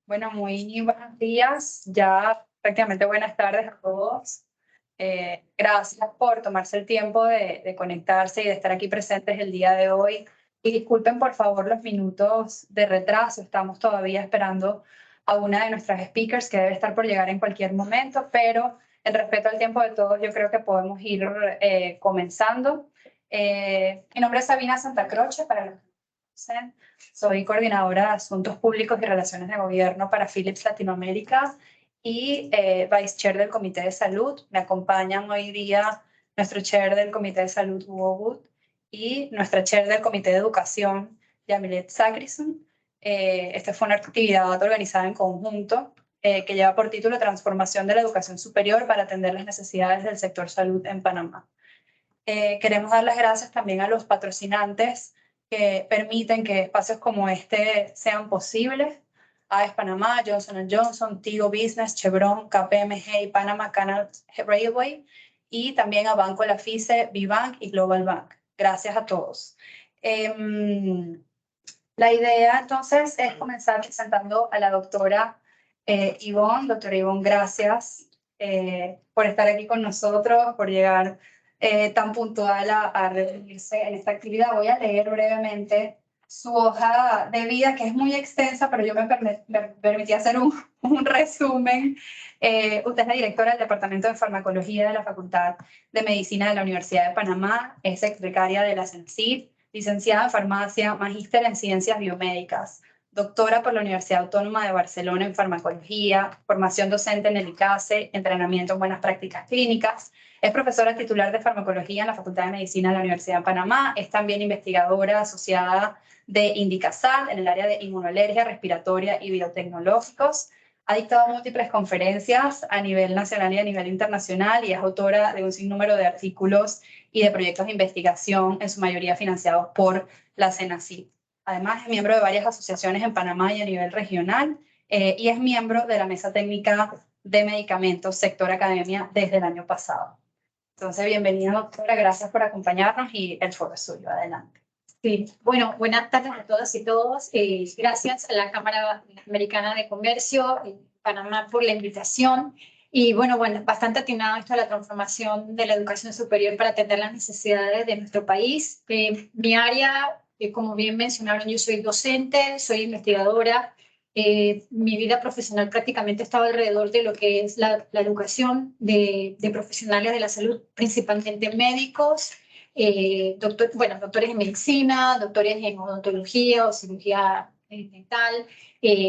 Bueno, muy buenos días, ya prácticamente buenas tardes a todos. Gracias por tomarse el tiempo de conectarse y de estar aquí presentes el día de hoy. Y disculpen por favor los minutos de retraso, estamos todavía esperando a una de nuestras speakers que debe estar por llegar en cualquier momento, pero en respeto al tiempo de todos yo creo que podemos ir comenzando. Mi nombre es Sabina Santacroce, para los que no me conocen. Soy coordinadora de Asuntos Públicos y Relaciones de Gobierno para Philips Latinoamérica y Vice Chair del Comité de Salud. Me acompañan hoy día nuestro Chair del Comité de Salud, Hugo Wood, y nuestra Chair del Comité de Educación, Yamilet Zagrison. Esta fue una actividad organizada en conjunto que lleva por título Transformación de la Educación Superior para atender las necesidades del sector salud en Panamá. Queremos dar las gracias también a los patrocinantes que permiten que espacios como este sean posibles. AES Panamá, Johnson & Johnson, Tigo Business, Chevron, KPMG y Panama Canal Railway, y también a Banco Lafice, Vivank y Global Bank. Gracias a todos. La idea entonces es comenzar presentando a la doctora Ivonne. Doctora Ivonne, gracias por estar aquí con nosotros, por llegar tan puntual a reunirse en esta actividad. Voy a leer brevemente su hoja de vida, que es muy extensa, pero yo me permití hacer un resumen. Usted es la directora del Departamento de Farmacología de la Facultad de Medicina de la Universidad de Panamá, es secretaria de la CENSID, licenciada en farmacia, magíster en ciencias biomédicas, doctora por la Universidad Autónoma de Barcelona en farmacología, formación docente en el ICASE, entrenamiento en buenas prácticas clínicas. Es profesora titular de farmacología en la Facultad de Medicina de la Universidad de Panamá. Es también investigadora asociada de Indicasat en el área de inmunoalergia, respiratoria y biotecnológicos. Ha dictado múltiples conferencias a nivel nacional y a nivel internacional y es autora de un sinnúmero de artículos y de proyectos de investigación, en su mayoría financiados por la CENACYT. Además, es miembro de varias asociaciones en Panamá y a nivel regional y es miembro de la Mesa Técnica de Medicamentos, sector academia, desde el año pasado. Entonces, bienvenida, doctora, gracias por acompañarnos y el foro es suyo. Adelante. Sí, bueno, buenas tardes a todas y todos. Gracias a la Cámara Americana de Comercio Panamá por la invitación. Y bueno, bastante atinado esto a la transformación de la educación superior para atender las necesidades de nuestro país. Mi área, como bien mencionaron, yo soy docente, soy investigadora. Mi vida profesional prácticamente estaba alrededor de lo que es la educación de profesionales de la salud, principalmente médicos, doctores en medicina, doctores en odontología o cirugía dental,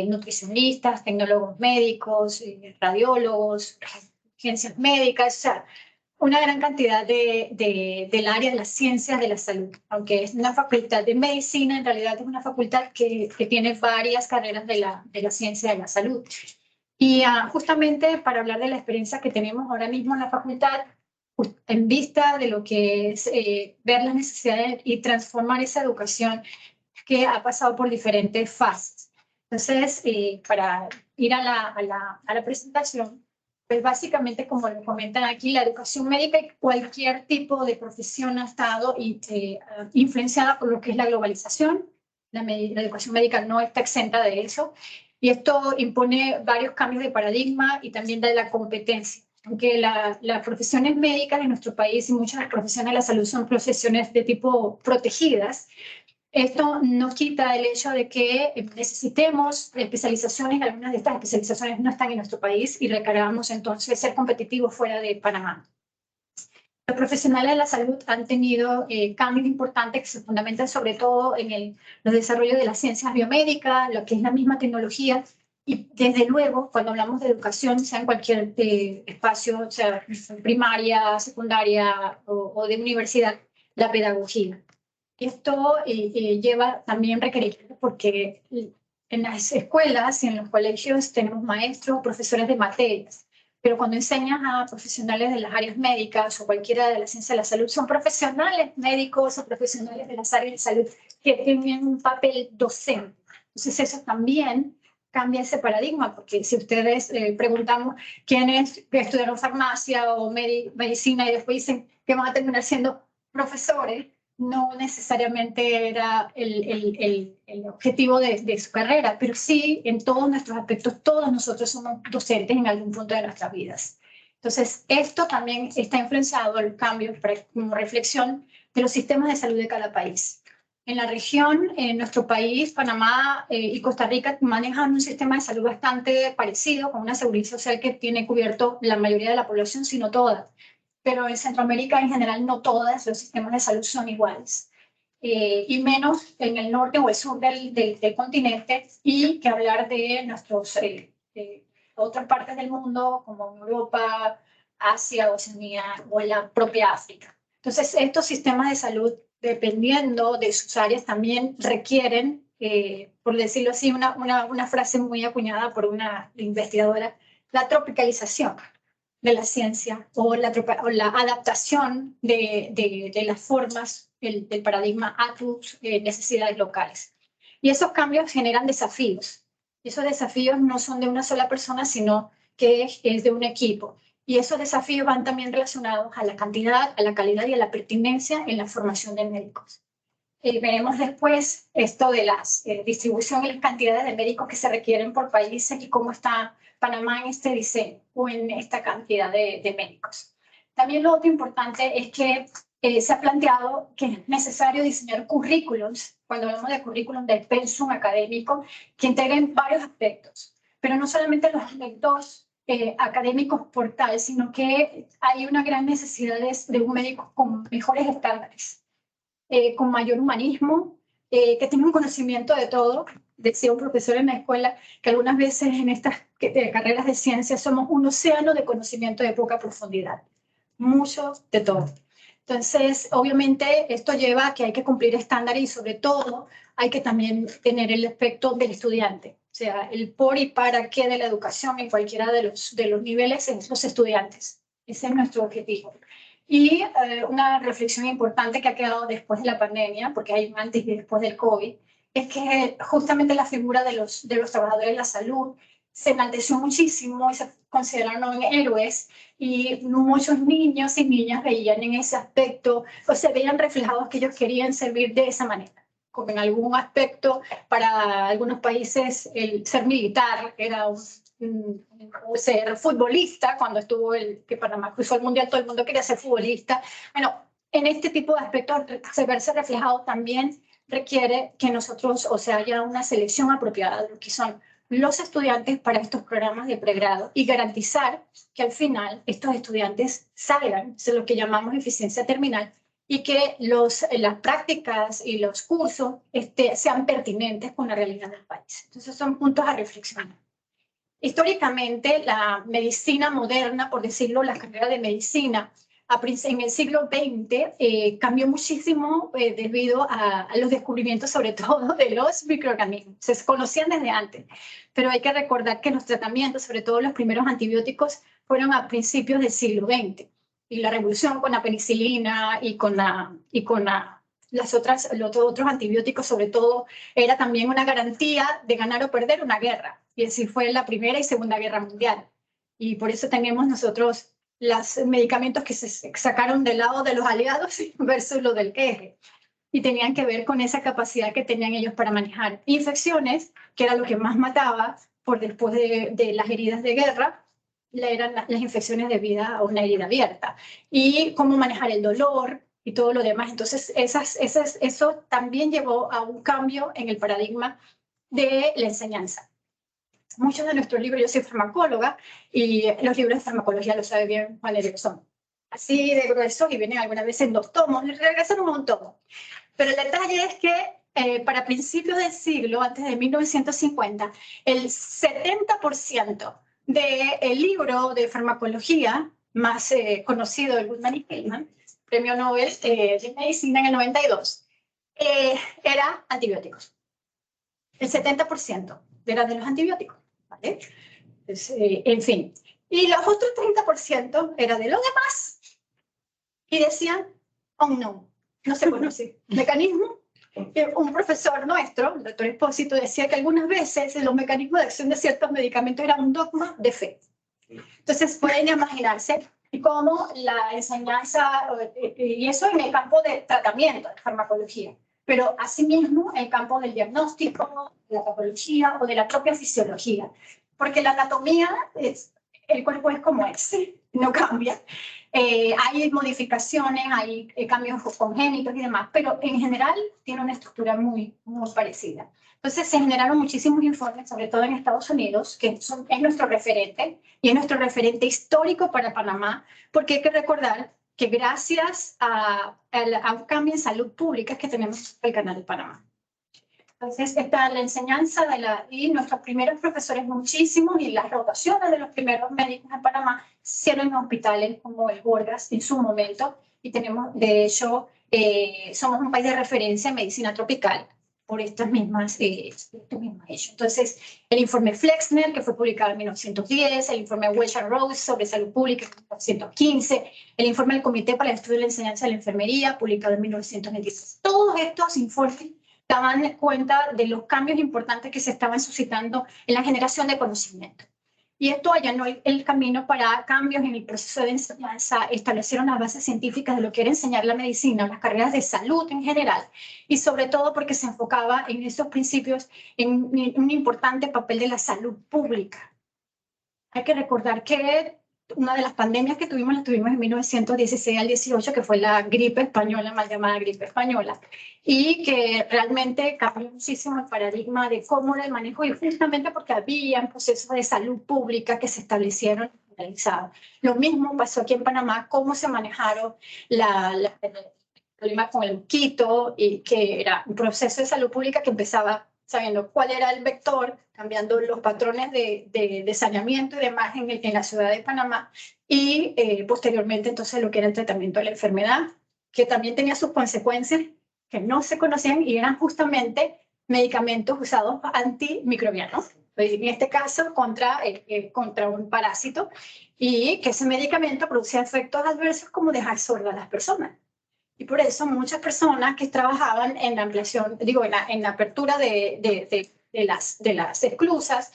nutricionistas, tecnólogos médicos, radiólogos, urgencias médicas, o sea, una gran cantidad del área de las ciencias de la salud. Aunque es una facultad de medicina, en realidad es una facultad que tiene varias carreras de la ciencia de la salud. Y justamente para hablar de la experiencia que tenemos ahora mismo en la facultad, en vista de lo que es ver las necesidades y transformar esa educación que ha pasado por diferentes fases. Entonces, para ir a la presentación, pues básicamente, como lo comentan aquí, la educación médica y cualquier tipo de profesión ha estado influenciada por lo que es la globalización. La educación médica no está exenta de eso. Y esto impone varios cambios de paradigma y también de la competencia. Aunque las profesiones médicas en nuestro país y muchas de las profesiones de la salud son profesiones de tipo protegidas, esto no quita el hecho de que necesitemos especializaciones. Algunas de estas especializaciones no están en nuestro país y recargamos entonces ser competitivos fuera de Panamá. Los profesionales de la salud han tenido cambios importantes que se fundamentan sobre todo en los desarrollos de las ciencias biomédicas, lo que es la misma tecnología. Y desde luego, cuando hablamos de educación, sea en cualquier espacio, sea primaria, secundaria o de universidad, la pedagogía. Esto lleva también requerimientos porque en las escuelas y en los colegios tenemos maestros, profesores de materias, pero cuando enseñas a profesionales de las áreas médicas o cualquiera de la ciencia de la salud, son profesionales médicos o profesionales de las áreas de salud que tienen un papel docente. Entonces eso también cambia ese paradigma, porque si ustedes preguntamos quiénes estudiaron farmacia o medicina y después dicen que van a terminar siendo profesores, no necesariamente era el objetivo de su carrera, pero sí en todos nuestros aspectos, todos nosotros somos docentes en algún punto de nuestras vidas. Entonces, esto también está influenciado el cambio, como reflexión, de los sistemas de salud de cada país. En la región, en nuestro país, Panamá y Costa Rica manejan un sistema de salud bastante parecido, con una seguridad social que tiene cubierto la mayoría de la población, sino toda. Pero en Centroamérica en general no todos los sistemas de salud son iguales. Y menos en el norte o el sur del continente, y que hablar de nuestros otras partes del mundo, como Europa, Asia, Oceanía o la propia África. Entonces, estos sistemas de salud, dependiendo de sus áreas, también requieren, por decirlo así, una frase muy acuñada por una investigadora, la tropicalización de la ciencia o la adaptación de las formas del paradigma a tus necesidades locales. Y esos cambios generan desafíos. Esos desafíos no son de una sola persona, sino que es de un equipo. Y esos desafíos van también relacionados a la cantidad, a la calidad y a la pertinencia en la formación de médicos. Veremos después esto de la distribución y las cantidades de médicos que se requieren por países y cómo está Panamá en este diseño o en esta cantidad de médicos. También lo otro importante es que se ha planteado que es necesario diseñar currículums, cuando hablamos de currículum de pensum académico, que integren varios aspectos, pero no solamente los aspectos académicos por tal, sino que hay una gran necesidad de un médico con mejores estándares, con mayor humanismo, que tenga un conocimiento de todo. Decía un profesor en la escuela que algunas veces en estas carreras de ciencia somos un océano de conocimiento de poca profundidad, mucho de todo. Entonces, obviamente, esto lleva a que hay que cumplir estándares y sobre todo hay que también tener el aspecto del estudiante, o sea, el por y para qué de la educación en cualquiera de los niveles en los estudiantes. Ese es nuestro objetivo. Y una reflexión importante que ha quedado después de la pandemia, porque hay un antes y después del COVID, es que justamente la figura de los trabajadores de la salud se enalteció muchísimo y se consideraron héroes, y muchos niños y niñas veían en ese aspecto, o se veían reflejados que ellos querían servir de esa manera. Como en algún aspecto, para algunos países, el ser militar era ser futbolista. Cuando estuvo que Panamá cruzó el mundial, todo el mundo quería ser futbolista. Bueno, en este tipo de aspectos, verse reflejado también requiere que nosotros, o sea, haya una selección apropiada de lo que son los estudiantes para estos programas de pregrado y garantizar que al final estos estudiantes salgan de lo que llamamos eficiencia terminal y que las prácticas y los cursos sean pertinentes con la realidad del país. Entonces son puntos a reflexionar. Históricamente, la medicina moderna, por decirlo, la carrera de medicina, en el siglo XX cambió muchísimo debido a los descubrimientos, sobre todo, de los microorganismos. Se conocían desde antes, pero hay que recordar que los tratamientos, sobre todo los primeros antibióticos, fueron a principios del siglo XX. Y la revolución con la penicilina y con los otros antibióticos, sobre todo, era también una garantía de ganar o perder una guerra. Y así fue la Primera y Segunda Guerra Mundial. Y por eso tenemos nosotros los medicamentos que se sacaron del lado de los aliados versus los del eje. Y tenían que ver con esa capacidad que tenían ellos para manejar infecciones, que era lo que más mataba después de las heridas de guerra, eran las infecciones debidas a una herida abierta. Y cómo manejar el dolor y todo lo demás. Entonces, eso también llevó a un cambio en el paradigma de la enseñanza. Muchos de nuestros libros, yo soy farmacóloga, y los libros de farmacología, lo sabe bien Juan Eric, son así de gruesos y vienen algunas veces en 2 tomos, y regresan un montón. Pero el detalle es que para principios del siglo, antes de 1950, el 70% del libro de farmacología más conocido, el Goodman y Hillman, premio Nobel de Medicina en el 92, era antibióticos. El 70% era de los antibióticos, ¿vale? Entonces, en fin. Y los otros 30% era de los demás. Y decían, oh no se conoce. Mecanismo. Un profesor nuestro, el doctor Espósito, decía que algunas veces los mecanismos de acción de ciertos medicamentos eran un dogma de fe. Entonces pueden imaginarse y cómo la enseñanza, y eso en el campo de tratamiento, de farmacología, pero asimismo en el campo del diagnóstico, de la patología o de la propia fisiología, porque la anatomía, el cuerpo es como es, no cambia. Hay modificaciones, hay cambios congénitos y demás, pero en general tiene una estructura muy, muy parecida. Entonces se generaron muchísimos informes, sobre todo en Estados Unidos, que es nuestro referente, y es nuestro referente histórico para Panamá, porque hay que recordar que gracias a un cambio en salud pública es que tenemos el Canal de Panamá. Entonces, está la enseñanza y nuestros primeros profesores muchísimos y las rotaciones de los primeros médicos en Panamá se hicieron en hospitales como el Gorgas en su momento, y tenemos, de hecho, somos un país de referencia en medicina tropical por estos mismos hechos. Entonces, el informe Flexner, que fue publicado en 1910, el informe Welch and Rose sobre salud pública en 1915, el informe del Comité para el Estudio de la Enseñanza de la Enfermería, publicado en 1926. Todos estos informes daban cuenta de los cambios importantes que se estaban suscitando en la generación de conocimiento. Y esto allanó el camino para cambios en el proceso de enseñanza, establecieron las bases científicas de lo que era enseñar la medicina, las carreras de salud en general, y sobre todo porque se enfocaba en esos principios en un importante papel de la salud pública. Hay que recordar que una de las pandemias que tuvimos, la tuvimos en 1916 al 18, que fue la gripe española, mal llamada gripe española, y que realmente cambió muchísimo el paradigma de cómo era el manejo, y justamente porque había procesos de salud pública que se establecieron y realizados. Lo mismo pasó aquí en Panamá, cómo se manejaron el problema con el mosquito, y que era un proceso de salud pública que empezaba sabiendo cuál era el vector, cambiando los patrones de saneamiento y demás en la ciudad de Panamá, y posteriormente entonces lo que era el tratamiento de la enfermedad, que también tenía sus consecuencias que no se conocían y eran justamente medicamentos usados antimicrobianos, en este caso contra un parásito, y que ese medicamento producía efectos adversos como dejar sordas a las personas. Y por eso muchas personas que trabajaban en la ampliación, en la apertura de las esclusas,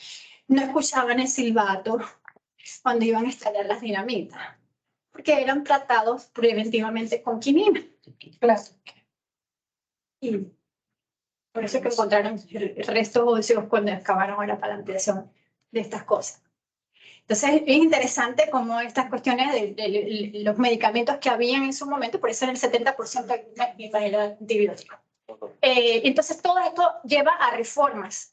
no escuchaban el silbato cuando iban a estallar las dinamitas, porque eran tratados preventivamente con quinina. Claro. Y por eso que encontraron restos óseos cuando excavaron la ampliación de estas cosas. Entonces es interesante cómo estas cuestiones de los medicamentos que habían en su momento, por eso en el 70% era antibiótico. Entonces todo esto lleva a reformas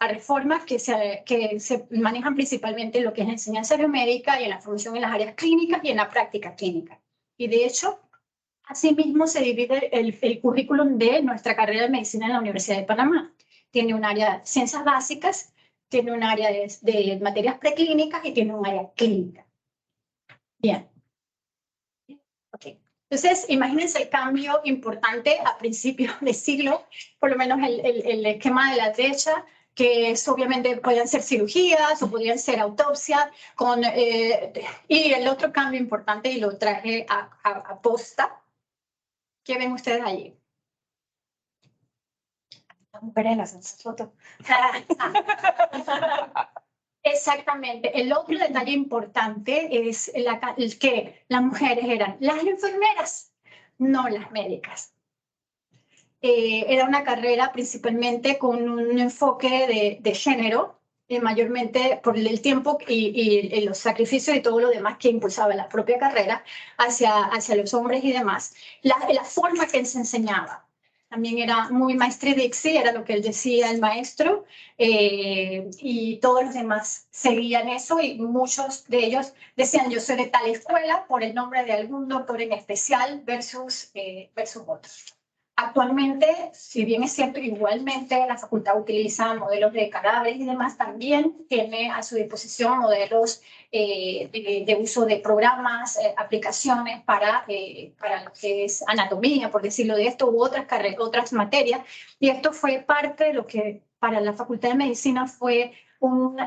que se manejan principalmente en lo que es la enseñanza biomédica y en la formación en las áreas clínicas y en la práctica clínica. Y de hecho, asimismo se divide el currículum de nuestra carrera de medicina en la Universidad de Panamá. Tiene un área de ciencias básicas, tiene un área de materias preclínicas y tiene un área clínica. Bien. Okay. Entonces, imagínense el cambio importante a principios de siglo, por lo menos el esquema de la derecha, que es, obviamente podían ser cirugías o podían ser autopsias, y el otro cambio importante, y lo traje a posta. ¿Qué ven ustedes allí? Mujeres en esa foto. Exactamente. El otro detalle importante es que las mujeres eran las enfermeras, no las médicas. Era una carrera principalmente con un enfoque de género, mayormente por el tiempo y los sacrificios y todo lo demás que impulsaba la propia carrera hacia los hombres y demás. La forma que se enseñaba también era muy maestri-dixi, era lo que él decía el maestro, y todos los demás seguían eso, y muchos de ellos decían: yo soy de tal escuela por el nombre de algún doctor en especial versus otros. Actualmente, si bien es cierto, igualmente la facultad utiliza modelos de cadáveres y demás, también tiene a su disposición modelos de uso de programas, aplicaciones para lo que es anatomía, por decirlo de esto, u otras materias. Y esto fue parte de lo que para la Facultad de Medicina fue un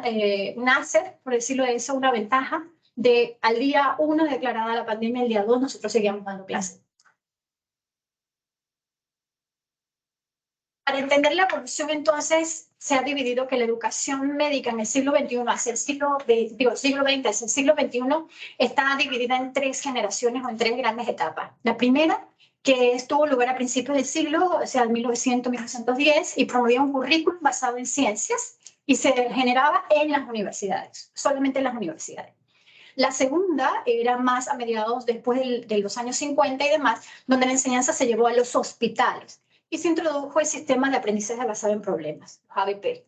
asset, por decirlo de eso, una ventaja de al día 1 declarada la pandemia, el día 2 nosotros seguíamos dando clases. Para entender la evolución, entonces, se ha dividido que la educación médica en el siglo XXI hacia el siglo XX hacia el siglo XXI está dividida en 3 generaciones o en 3 grandes etapas. La primera, que tuvo lugar a principios del siglo, o sea, 1900-1910, y promovía un currículum basado en ciencias y se generaba en las universidades, solamente en las universidades. La segunda era más a mediados después de los años 50 y demás, donde la enseñanza se llevó a los hospitales y se introdujo el sistema de aprendizaje basado en problemas, ABP.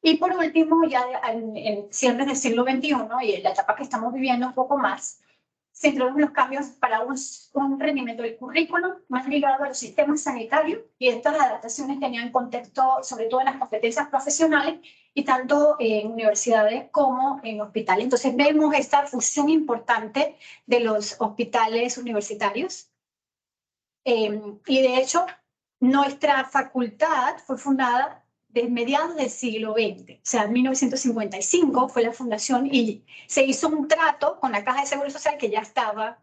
Y por último, ya en cierres del siglo XXI y en la etapa que estamos viviendo un poco más, se introducen los cambios para un rendimiento del currículum más ligado a los sistemas sanitarios, y estas adaptaciones tenían contexto sobre todo en las competencias profesionales y tanto en universidades como en hospitales. Entonces vemos esta fusión importante de los hospitales universitarios y de hecho nuestra facultad fue fundada de mediados del siglo XX, o sea, en 1955 fue la fundación y se hizo un trato con la Caja de Seguro Social que ya estaba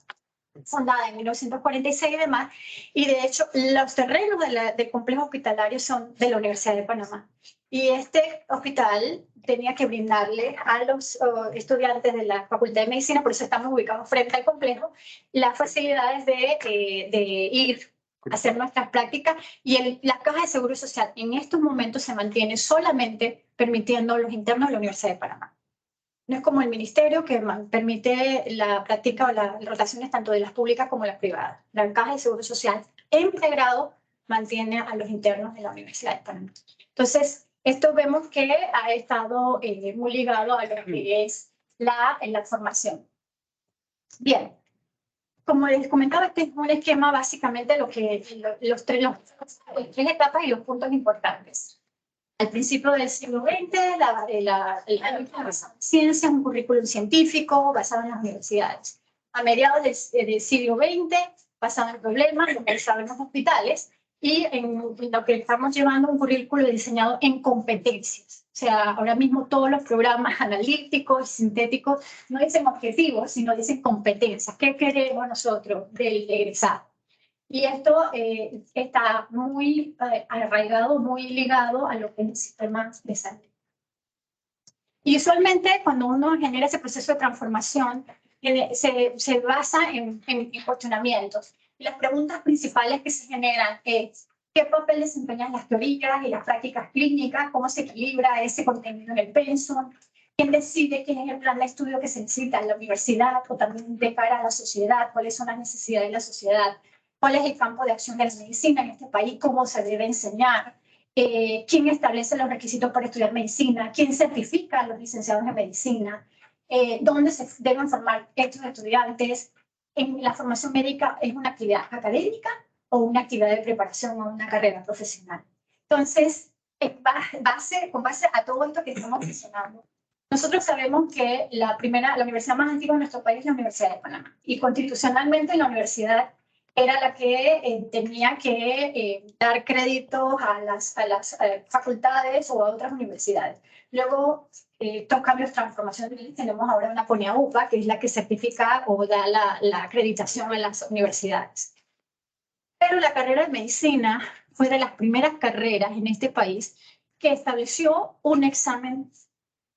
fundada en 1946 y demás, y de hecho los terrenos del complejo hospitalario son de la Universidad de Panamá. Y este hospital tenía que brindarle a los estudiantes de la Facultad de Medicina, por eso estamos ubicados frente al complejo, las facilidades de ir a hacer nuestras prácticas, y la Caja de Seguro Social en estos momentos se mantiene solamente permitiendo a los internos de la Universidad de Panamá. No es como el ministerio que permite la práctica o las rotaciones tanto de las públicas como de las privadas. La Caja de Seguro Social en pregrado mantiene a los internos de la Universidad de Panamá. Entonces, esto vemos que ha estado muy ligado a lo que es la formación. Bien, como les comentaba, este es un esquema básicamente de lo que las 3 etapas y los puntos importantes. Al principio del siglo XX, la ciencia, un currículum científico basado en las universidades. A mediados del siglo XX, basado en problemas, localizado en los hospitales, y en lo que estamos llevando un currículo diseñado en competencias. O sea, ahora mismo todos los programas analíticos, sintéticos, no dicen objetivos, sino dicen competencias. ¿Qué queremos nosotros del egresado? Y esto está muy arraigado, muy ligado a lo que es el sistema de salud. Y usualmente cuando uno genera ese proceso de transformación, se basa en cuestionamientos. Y las preguntas principales que se generan es qué papel desempeñan las teorías y las prácticas clínicas, cómo se equilibra ese contenido en el pensum, quién decide qué es el plan de estudio que se necesita en la universidad o también de cara a la sociedad, cuáles son las necesidades de la sociedad, cuál es el campo de acción de la medicina en este país, cómo se debe enseñar, quién establece los requisitos para estudiar medicina, quién certifica a los licenciados en medicina, dónde se deben formar estos estudiantes. En la formación médica, ¿es una actividad académica o una actividad de preparación a una carrera profesional? Entonces, con base a todo esto que estamos mencionando, nosotros sabemos que la universidad más antigua de nuestro país es la Universidad de Panamá, y constitucionalmente la universidad era la que tenía que dar créditos a las facultades o a otras universidades. Luego, estos cambios, transformaciones, tenemos ahora una CONIAUPA, que es la que certifica o da la acreditación a las universidades. Pero la carrera de medicina fue de las primeras carreras en este país que estableció un examen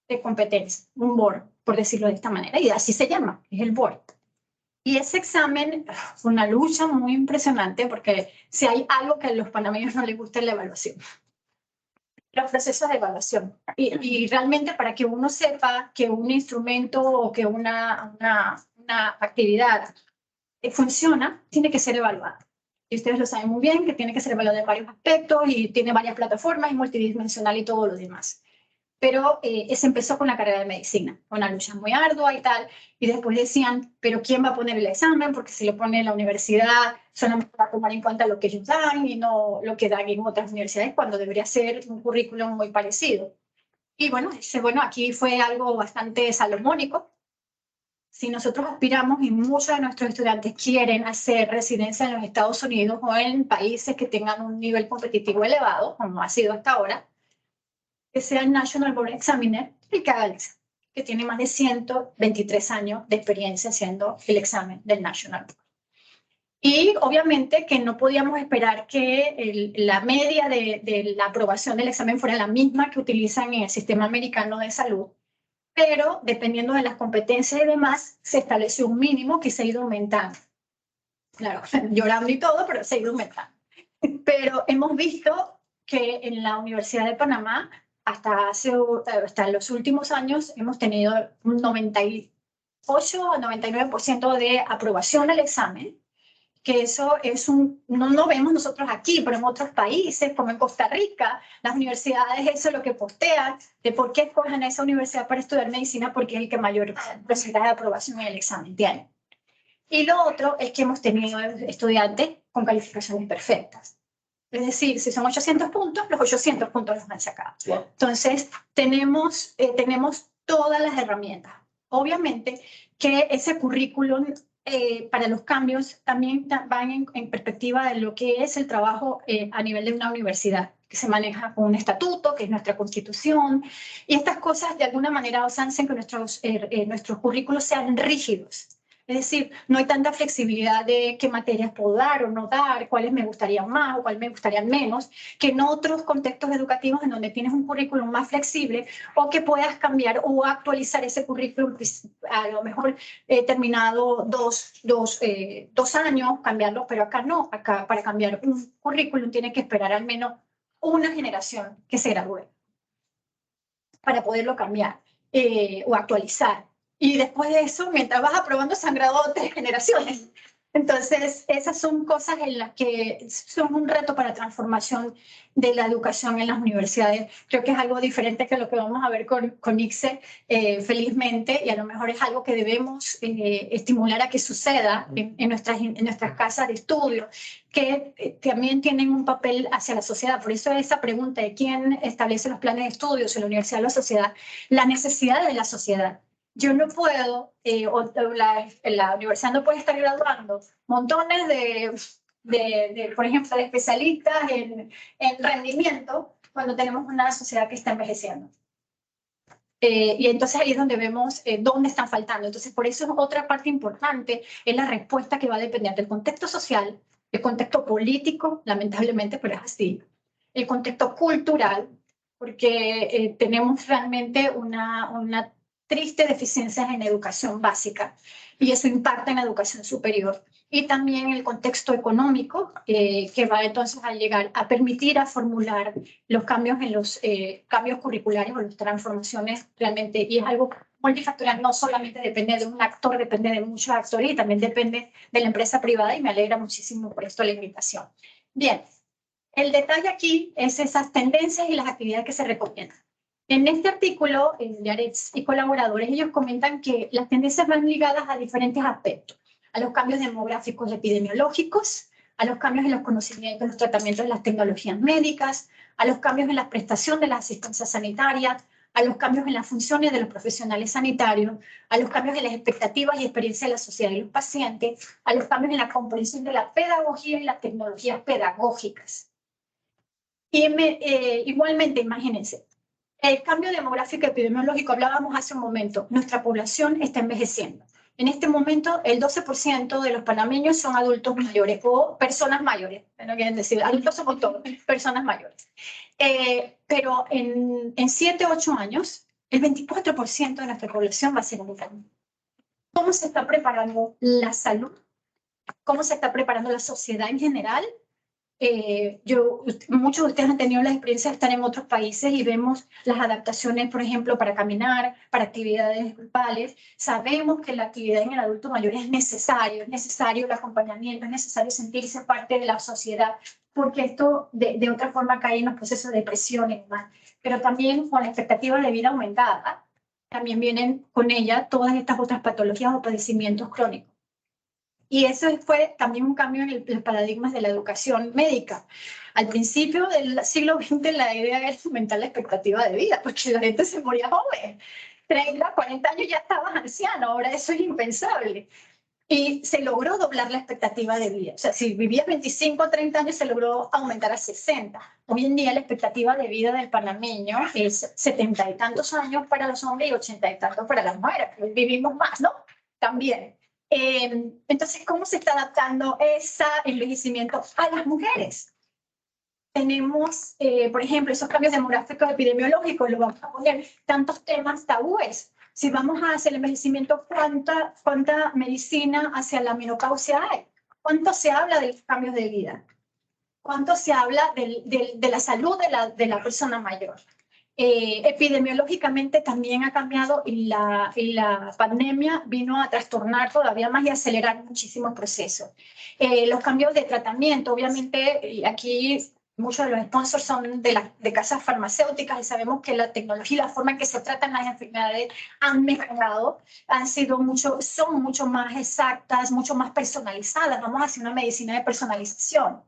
de competencia, un board, por decirlo de esta manera, y así se llama, es el board. Y ese examen fue una lucha muy impresionante, porque si hay algo que a los panameños no les gusta es la evaluación, los procesos de evaluación. Y realmente para que uno sepa que un instrumento o que una actividad funciona, tiene que ser evaluada. Y ustedes lo saben muy bien, que tiene que ser evaluada en varios aspectos y tiene varias plataformas y multidimensional y todo lo demás. Pero se empezó con la carrera de medicina, una lucha muy ardua y tal, y después decían, pero ¿quién va a poner el examen? Porque si lo pone la universidad, solamente va a tomar en cuenta lo que ellos dan y no lo que dan en otras universidades, cuando debería ser un currículum muy parecido. Y bueno, aquí fue algo bastante salomónico. Si nosotros aspiramos y muchos de nuestros estudiantes quieren hacer residencia en los Estados Unidos o en países que tengan un nivel competitivo elevado, como ha sido hasta ahora, que sea el National Board Examiner el que haga el examen, que tiene más de 123 años de experiencia haciendo el examen del National Board. Y obviamente que no podíamos esperar que la media de la aprobación del examen fuera la misma que utilizan en el sistema americano de salud, pero dependiendo de las competencias y demás, se estableció un mínimo que se ha ido aumentando. Claro, llorando y todo, pero se ha ido aumentando. Pero hemos visto que en la Universidad de Panamá, hasta los últimos años, hemos tenido un 98 a 99% de aprobación del examen, que eso es no lo vemos nosotros aquí, pero en otros países, como en Costa Rica, las universidades, eso es lo que postean, de por qué escogen esa universidad para estudiar medicina, porque es el que mayor porcentaje de aprobación en el examen tiene. Y lo otro es que hemos tenido estudiantes con calificaciones perfectas. Es decir, si son 800 puntos, los 800 puntos los han sacado. Entonces, tenemos todas las herramientas. Obviamente que ese currículum para los cambios también van en perspectiva de lo que es el trabajo a nivel de una universidad, que se maneja con un estatuto, que es nuestra constitución, y estas cosas de alguna manera hacen que nuestros currículos sean rígidos. Es decir, no hay tanta flexibilidad de qué materias puedo dar o no dar, cuáles me gustarían más o cuáles me gustarían menos, que en otros contextos educativos en donde tienes un currículum más flexible o que puedas cambiar o actualizar ese currículum, a lo mejor terminado dos años, cambiarlo, pero acá no. Acá para cambiar un currículum tiene que esperar al menos una generación que se gradúe para poderlo cambiar o actualizar. Y después de eso, mientras vas aprobando, se han graduado 3 generaciones. Entonces, esas son cosas en las que son un reto para la transformación de la educación en las universidades. Creo que es algo diferente que lo que vamos a ver con ICSE, felizmente, y a lo mejor es algo que debemos estimular a que suceda en nuestras casas de estudio, que también tienen un papel hacia la sociedad. Por eso esa pregunta de quién establece los planes de estudios en la universidad o la sociedad, la necesidad de la sociedad. Yo no puedo, la universidad no puede estar graduando montones por ejemplo, de especialistas en rendimiento cuando tenemos una sociedad que está envejeciendo. Y entonces ahí es donde vemos dónde están faltando. Entonces, por eso es otra parte importante, es la respuesta que va a depender del contexto social, el contexto político, lamentablemente, pero es así, el contexto cultural, porque tenemos realmente una triste deficiencias en educación básica y eso impacta en la educación superior. Y también el contexto económico que va entonces a llegar a permitir a formular los cambios en los cambios curriculares o las transformaciones realmente. Y es algo multifactorial, no solamente depende de un actor, depende de muchos actores y también depende de la empresa privada y me alegra muchísimo por esto la invitación. Bien, el detalle aquí es esas tendencias y las actividades que se recomiendan. En este artículo de Aretz y colaboradores, ellos comentan que las tendencias van ligadas a diferentes aspectos, a los cambios demográficos y epidemiológicos, a los cambios en los conocimientos, los tratamientos de las tecnologías médicas, a los cambios en la prestación de la asistencia sanitaria, a los cambios en las funciones de los profesionales sanitarios, a los cambios en las expectativas y experiencias de la sociedad y los pacientes, a los cambios en la comprensión de la pedagogía y las tecnologías pedagógicas. Y igualmente, imagínense, el cambio demográfico y epidemiológico, hablábamos hace un momento, nuestra población está envejeciendo. En este momento, el 12% de los panameños son adultos mayores o personas mayores. No quieren decir, adultos somos todos, personas mayores. Pero en 7 o 8 años, el 24% de nuestra población va a ser adulta. ¿Cómo se está preparando la salud? ¿Cómo se está preparando la sociedad en general? Muchos de ustedes han tenido la experiencia de estar en otros países y vemos las adaptaciones, por ejemplo, para caminar, para actividades grupales. Sabemos que la actividad en el adulto mayor es necesario el acompañamiento, es necesario sentirse parte de la sociedad, porque esto de otra forma cae en los procesos de depresión y demás. Pero también con la expectativa de vida aumentada, también vienen con ella todas estas otras patologías o padecimientos crónicos. Y eso fue también un cambio en los paradigmas de la educación médica. Al principio del siglo XX la idea era aumentar la expectativa de vida, porque la gente se moría joven. 30, 40 años ya estabas anciano, ahora eso es impensable. Y se logró doblar la expectativa de vida. O sea, si vivías 25 o 30 años, se logró aumentar a 60. Hoy en día la expectativa de vida del panameño es 70 y tantos años para los hombres y 80 y tantos para las mujeres. Vivimos más, ¿no? También. Entonces, ¿cómo se está adaptando ese envejecimiento a las mujeres? Tenemos, por ejemplo, esos cambios demográficos epidemiológicos, lo vamos a poner, tantos temas tabúes. Si vamos hacia el envejecimiento, ¿cuánta medicina hacia la menopausia hay? ¿Cuánto se habla de los cambios de vida? ¿Cuánto se habla de la salud de la persona mayor? Epidemiológicamente también ha cambiado y la pandemia vino a trastornar todavía más y acelerar muchísimos procesos. Los cambios de tratamiento, obviamente, aquí muchos de los sponsors son de casas farmacéuticas y sabemos que la tecnología y la forma en que se tratan las enfermedades han mejorado, son mucho más exactas, mucho más personalizadas. Vamos hacia una medicina de personalización.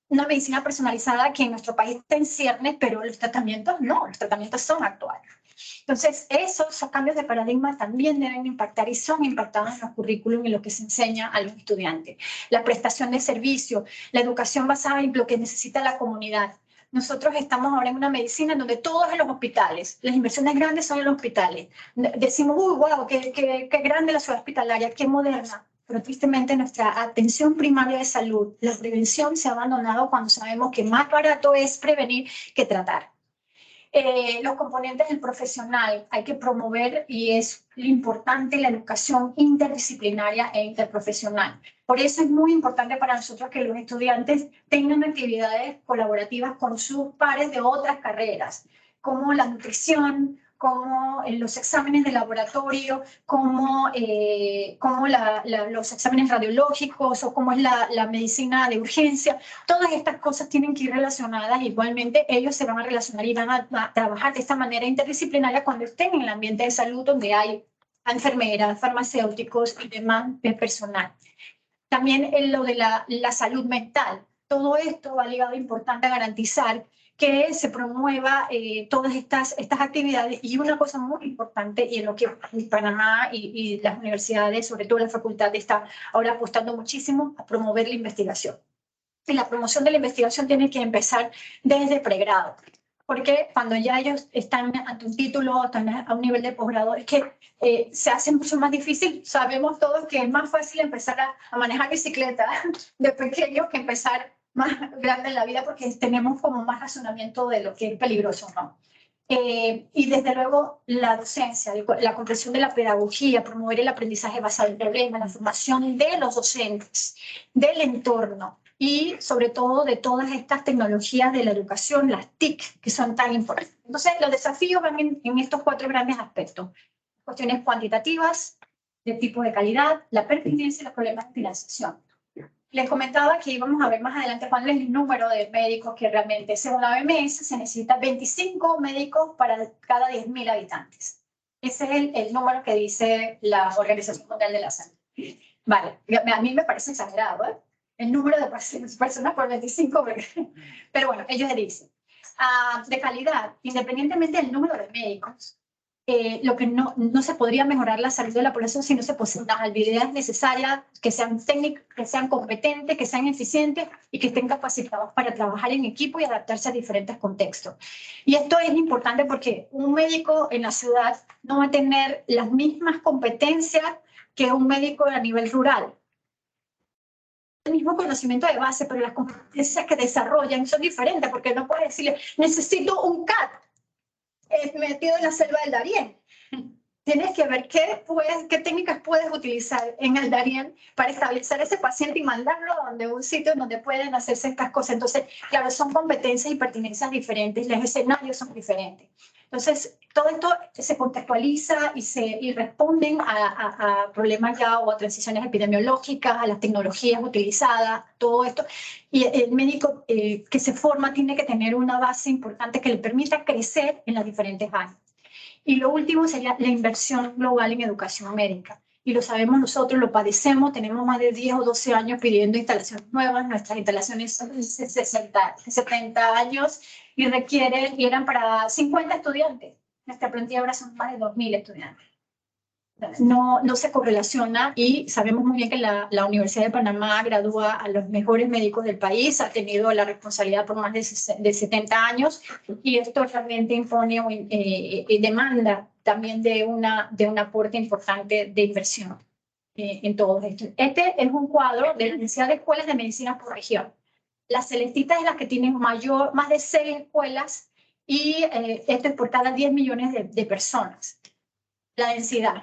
Una medicina personalizada que en nuestro país está en ciernes, pero los tratamientos no, los tratamientos son actuales. Entonces, esos cambios de paradigma también deben impactar y son impactados en los currículum y en lo que se enseña a los estudiantes. La prestación de servicio, la educación basada en lo que necesita la comunidad. Nosotros estamos ahora en una medicina en donde todo es en los hospitales, las inversiones grandes son en los hospitales. Decimos, uy, wow, qué grande la ciudad hospitalaria, qué moderna. Pero tristemente nuestra atención primaria de salud, la prevención se ha abandonado cuando sabemos que más barato es prevenir que tratar. Los componentes del profesional hay que promover y es importante la educación interdisciplinaria e interprofesional. Por eso es muy importante para nosotros que los estudiantes tengan actividades colaborativas con sus pares de otras carreras, como la nutrición, como los exámenes de laboratorio, como los exámenes radiológicos o como es la medicina de urgencia. Todas estas cosas tienen que ir relacionadas. Igualmente, ellos se van a relacionar y van a trabajar de esta manera interdisciplinaria cuando estén en el ambiente de salud donde hay enfermeras, farmacéuticos y demás personal. También en lo de la salud mental. Todo esto va ligado importante a garantizar que se promueva todas estas actividades. Y una cosa muy importante, y en lo que Panamá y las universidades, sobre todo la facultad, está ahora apostando muchísimo a promover la investigación. Y la promoción de la investigación tiene que empezar desde pregrado, porque cuando ya ellos están ante un título, están a un nivel de posgrado, es que se hace mucho más difícil. Sabemos todos que es más fácil empezar a manejar bicicleta de pequeños que empezar más grande en la vida, porque tenemos como más razonamiento de lo que es peligroso, ¿no? Y desde luego la docencia, la comprensión de la pedagogía, promover el aprendizaje basado en problemas, la formación de los docentes, del entorno y sobre todo de todas estas tecnologías de la educación, las TIC, que son tan importantes. Entonces los desafíos van en estos 4 grandes aspectos: cuestiones cuantitativas, de tipo de calidad, la pertinencia y los problemas de financiación. Les comentaba que íbamos a ver más adelante cuál es el número de médicos que realmente, según la OMS, se necesita 25 médicos para cada 10.000 habitantes. Ese es el número que dice la Organización Mundial de la Salud. Vale, a mí me parece exagerado, ¿eh? El número de personas por 25, pero bueno, ellos dicen, de calidad, independientemente del número de médicos, lo que no se podría mejorar la salud de la población si no se poseen las habilidades necesarias, que sean técnicas, que sean competentes, que sean eficientes y que estén capacitados para trabajar en equipo y adaptarse a diferentes contextos. Y esto es importante porque un médico en la ciudad no va a tener las mismas competencias que un médico a nivel rural. El mismo conocimiento de base, pero las competencias que desarrollan son diferentes, porque no puedes decirle, necesito un CAT metido en la selva del Darién. Tienes que ver qué técnicas puedes utilizar en el Darién para establecer ese paciente y mandarlo a un sitio donde pueden hacerse estas cosas. Entonces, claro, son competencias y pertinencias diferentes, los escenarios son diferentes. Entonces, todo esto se contextualiza y responden a problemas ya o a transiciones epidemiológicas, a las tecnologías utilizadas, todo esto. Y el médico que se forma tiene que tener una base importante que le permita crecer en las diferentes áreas. Y lo último sería la inversión global en educación médica. Y lo sabemos nosotros, lo padecemos, tenemos más de 10 o 12 años pidiendo instalaciones nuevas, nuestras instalaciones son de 70 años y eran para 50 estudiantes. Nuestra plantilla ahora son más de 2.000 estudiantes. No se correlaciona y sabemos muy bien que la Universidad de Panamá gradúa a los mejores médicos del país, ha tenido la responsabilidad por más de 70 años y esto realmente impone y demanda también de un aporte importante de inversión. en todo esto. Este es un cuadro de la densidad de escuelas de medicina por región. Las celestitas es las que tienen más de 6 escuelas y esto es por cada 10 millones de personas. La densidad.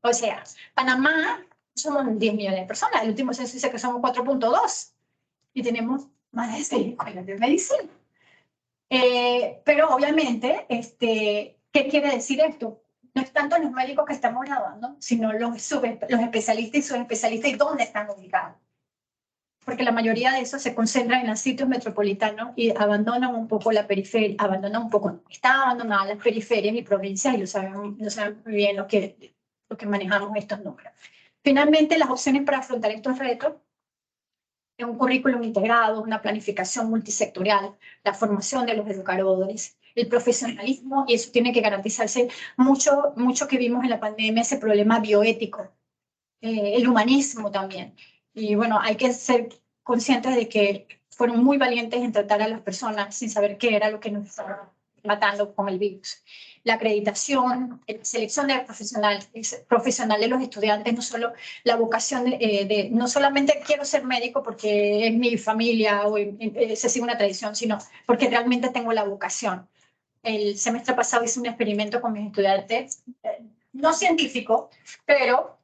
O sea, Panamá somos 10 millones de personas. El último censo dice que somos 4.2 y tenemos más de 6 escuelas de medicina. Pero obviamente, ¿qué quiere decir esto? No es tanto los médicos que estamos graduando, sino los especialistas y subespecialistas y dónde están ubicados. Porque la mayoría de esos se concentran en los sitios metropolitanos y abandonan un poco la periferia, están abandonadas las periferias y provincias y lo saben muy bien lo que manejamos estos números. Finalmente, las opciones para afrontar estos retos es un currículum integrado, una planificación multisectorial, la formación de los educadores, el profesionalismo, y eso tiene que garantizarse mucho que vimos en la pandemia, ese problema bioético, el humanismo también. Y bueno, hay que ser conscientes de que fueron muy valientes en tratar a las personas sin saber qué era lo que nos estaba matando con el virus. La acreditación, la selección de profesional de los estudiantes, no solo la vocación no solamente quiero ser médico porque es mi familia o se sigue una tradición, sino porque realmente tengo la vocación. El semestre pasado hice un experimento con mis estudiantes, no científico, pero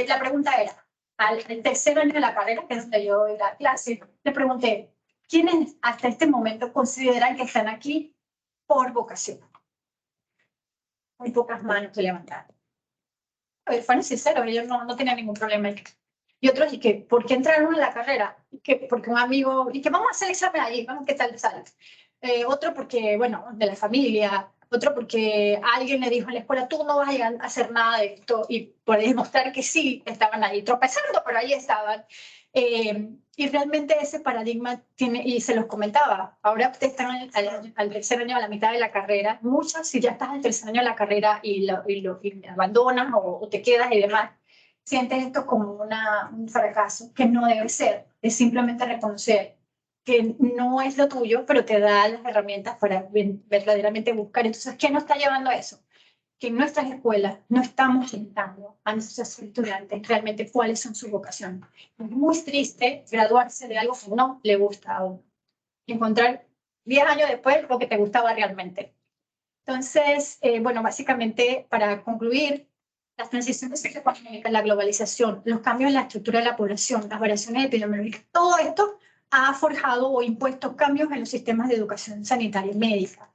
la pregunta era, al tercer año de la carrera, que es donde yo doy la clase, le pregunté, ¿quiénes hasta este momento consideran que están aquí por vocación? Muy pocas manos se levantaron. Fueron sinceros, ellos no tenían ningún problema. Y otros, y que, ¿por qué entraron a la carrera? Porque un amigo, y que vamos a hacer el examen allí, vamos, ¿qué tal sale? Otro porque, bueno, de la familia, otro porque alguien le dijo en la escuela, tú no vas a llegar a hacer nada de esto, y por demostrar que sí, estaban ahí tropezando, pero ahí estaban. Y realmente ese paradigma tiene, y se los comentaba, ahora ustedes están al tercer año, a la mitad de la carrera, muchas, si ya estás al tercer año de la carrera y abandonas o te quedas y demás, sientes esto como un fracaso, que no debe ser, es simplemente reconocer que no es lo tuyo, pero te da las herramientas para verdaderamente buscar. Entonces, ¿qué nos está llevando a eso? Que en nuestras escuelas no estamos orientando a nuestros estudiantes realmente cuáles son sus vocaciones. Es muy triste graduarse de algo que no le gusta a uno. Encontrar 10 años después lo que te gustaba realmente. Entonces, bueno, básicamente, para concluir, las transiciones socioeconómicas, la globalización, los cambios en la estructura de la población, las variaciones epidemiológicas, todo esto ha forjado o impuesto cambios en los sistemas de educación sanitaria y médica.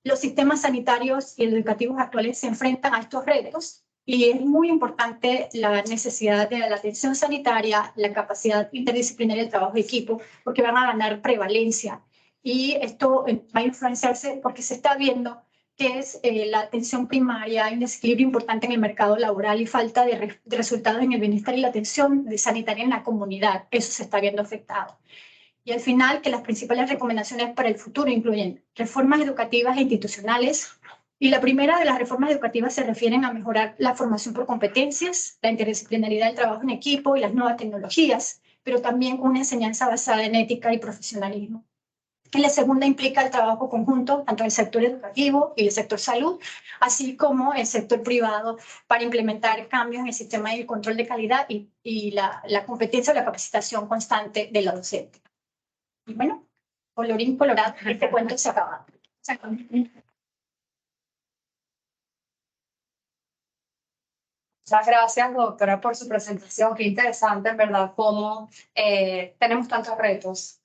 Los sistemas sanitarios y educativos actuales se enfrentan a estos retos y es muy importante la necesidad de la atención sanitaria, la capacidad interdisciplinaria del trabajo de equipo, porque van a ganar prevalencia. Y esto va a influenciarse porque se está viendo que es la atención primaria, hay un desequilibrio importante en el mercado laboral y falta de resultados en el bienestar y la atención sanitaria en la comunidad. Eso se está viendo afectado. Y al final, que las principales recomendaciones para el futuro incluyen reformas educativas e institucionales. Y la primera de las reformas educativas se refieren a mejorar la formación por competencias, la interdisciplinaridad del trabajo en equipo y las nuevas tecnologías, pero también una enseñanza basada en ética y profesionalismo. Y la segunda implica el trabajo conjunto, tanto del sector educativo y del sector salud, así como el sector privado, para implementar cambios en el sistema de control de calidad y la competencia o la capacitación constante de la docente. Y bueno, colorín colorado, este cuento se acaba. Muchas gracias, doctora, por su presentación. Qué interesante, en verdad, cómo tenemos tantos retos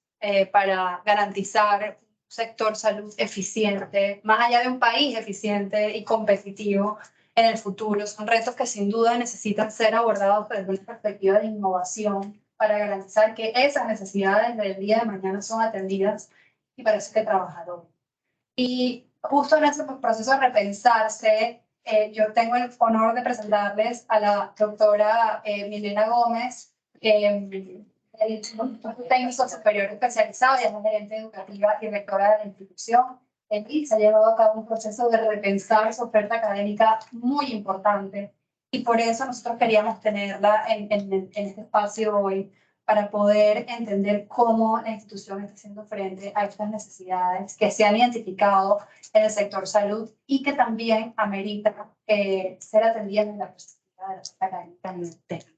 para garantizar un sector salud eficiente, más allá de un país eficiente y competitivo en el futuro. Son retos que sin duda necesitan ser abordados desde una perspectiva de innovación para garantizar que esas necesidades del día de mañana son atendidas y para eso hay que trabajar hoy. Y justo en ese proceso de repensarse, yo tengo el honor de presentarles a la doctora Milena Gómez, del Instituto Técnico Superior Especializado, ella es gerente educativa y rectora de la institución. Y se ha llevado a cabo un proceso de repensar su oferta académica muy importante. Y por eso nosotros queríamos tenerla en este espacio hoy, para poder entender cómo la institución está haciendo frente a estas necesidades que se han identificado en el sector salud y que también amerita ser atendidas en la perspectiva de la oferta académica a nivel técnico.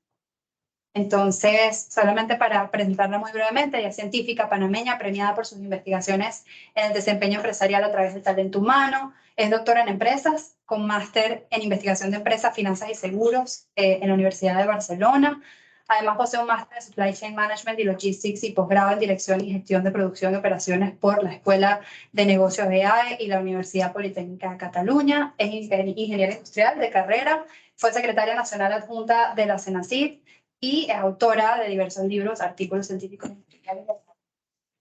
Entonces, solamente para presentarla muy brevemente, ella es científica panameña premiada por sus investigaciones en el desempeño empresarial a través del talento humano. Es doctora en empresas, con máster en investigación de empresas, finanzas y seguros en la Universidad de Barcelona. Además, posee un máster en Supply Chain Management y Logistics y posgrado en Dirección y Gestión de Producción y Operaciones por la Escuela de Negocios de AE y la Universidad Politécnica de Cataluña. Es ingeniera industrial de carrera. Fue secretaria nacional adjunta de la CENACID y es autora de diversos libros, artículos científicos.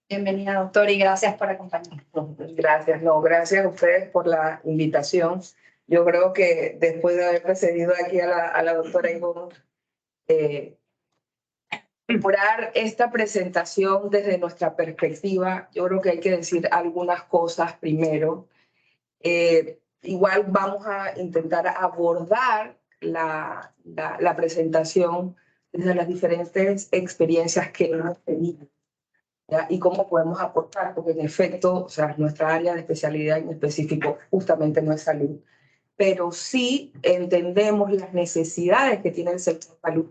Bienvenida, doctora, y gracias por acompañarnos. Gracias, gracias a ustedes por la invitación. Yo creo que después de haber precedido aquí a la doctora Ivonne, mejorar esta presentación desde nuestra perspectiva, yo creo que hay que decir algunas cosas primero. Igual vamos a intentar abordar la presentación desde las diferentes experiencias que hemos tenido, ¿ya? Y cómo podemos aportar, porque en efecto, o sea, nuestra área de especialidad en específico justamente no es salud, pero sí entendemos las necesidades que tiene el sector salud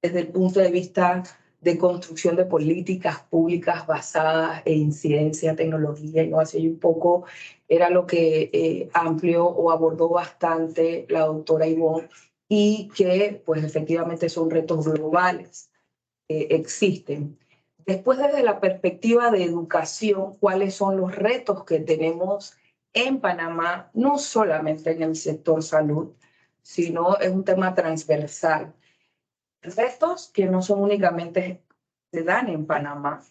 desde el punto de vista de construcción de políticas públicas basadas en ciencia, tecnología, innovación, y un poco era lo que amplió o abordó bastante la doctora Ivonne, y que pues efectivamente son retos globales que existen. Después, desde la perspectiva de educación, ¿cuáles son los retos que tenemos en Panamá? No solamente en el sector salud, sino es un tema transversal. Retos que no son únicamente se dan en Panamá,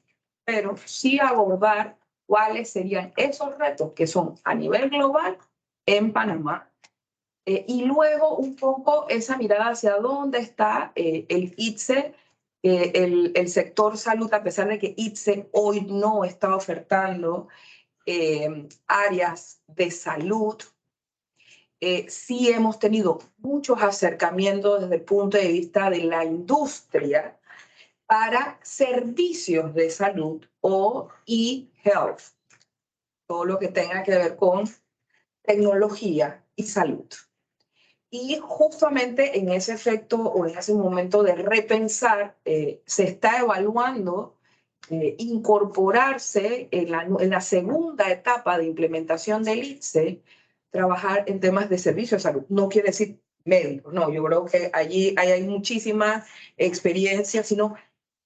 pero sí abordar cuáles serían esos retos que son a nivel global en Panamá. Y luego un poco esa mirada hacia dónde está el ITSE, el sector salud, a pesar de que ITSE hoy no está ofertando áreas de salud. Sí hemos tenido muchos acercamientos desde el punto de vista de la industria para servicios de salud o e-health, todo lo que tenga que ver con tecnología y salud. Y justamente en ese efecto o en ese momento de repensar, se está evaluando incorporarse en la segunda etapa de implementación del ITSE, trabajar en temas de servicio de salud. No quiere decir médico, no, yo creo que allí hay muchísima experiencia, sino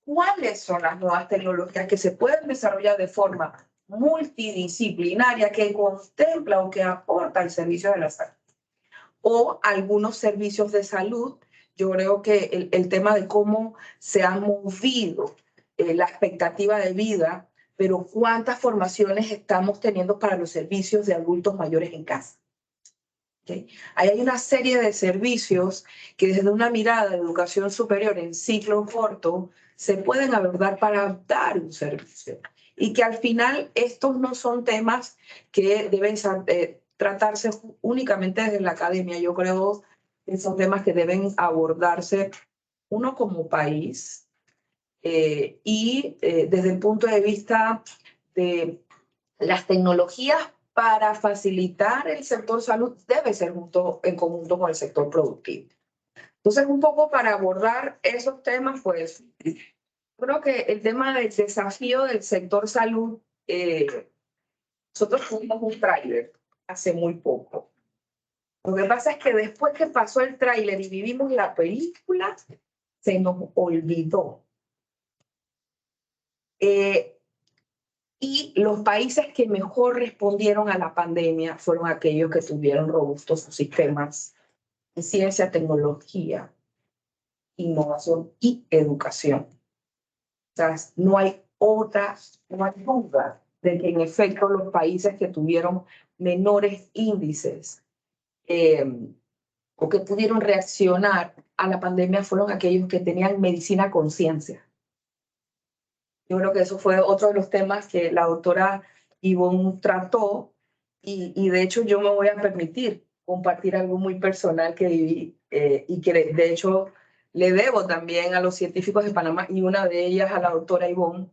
cuáles son las nuevas tecnologías que se pueden desarrollar de forma multidisciplinaria que contempla o que aporta el servicio de la salud. O algunos servicios de salud. Yo creo que el tema de cómo se ha movido la expectativa de vida, pero cuántas formaciones estamos teniendo para los servicios de adultos mayores en casa. ¿Okay? Ahí hay una serie de servicios que desde una mirada de educación superior en ciclo corto se pueden abordar para dar un servicio. Y que al final estos no son temas que deben tratarse únicamente desde la academia. Yo creo que son temas que deben abordarse uno como país y desde el punto de vista de las tecnologías para facilitar el sector salud debe ser en conjunto con el sector productivo. Entonces, un poco para abordar esos temas, pues, creo que el tema del desafío del sector salud, nosotros tuvimos un tráiler hace muy poco. Lo que pasa es que después que pasó el tráiler y vivimos la película, se nos olvidó. Y los países que mejor respondieron a la pandemia fueron aquellos que tuvieron robustos sus sistemas en ciencia, tecnología, innovación y educación. O sea, no hay duda de que en efecto los países que tuvieron menores índices o que pudieron reaccionar a la pandemia fueron aquellos que tenían medicina a conciencia. Yo creo que eso fue otro de los temas que la doctora Ivonne trató y de hecho yo me voy a permitir compartir algo muy personal que viví y que de hecho le debo también a los científicos de Panamá y una de ellas a la doctora Ivonne.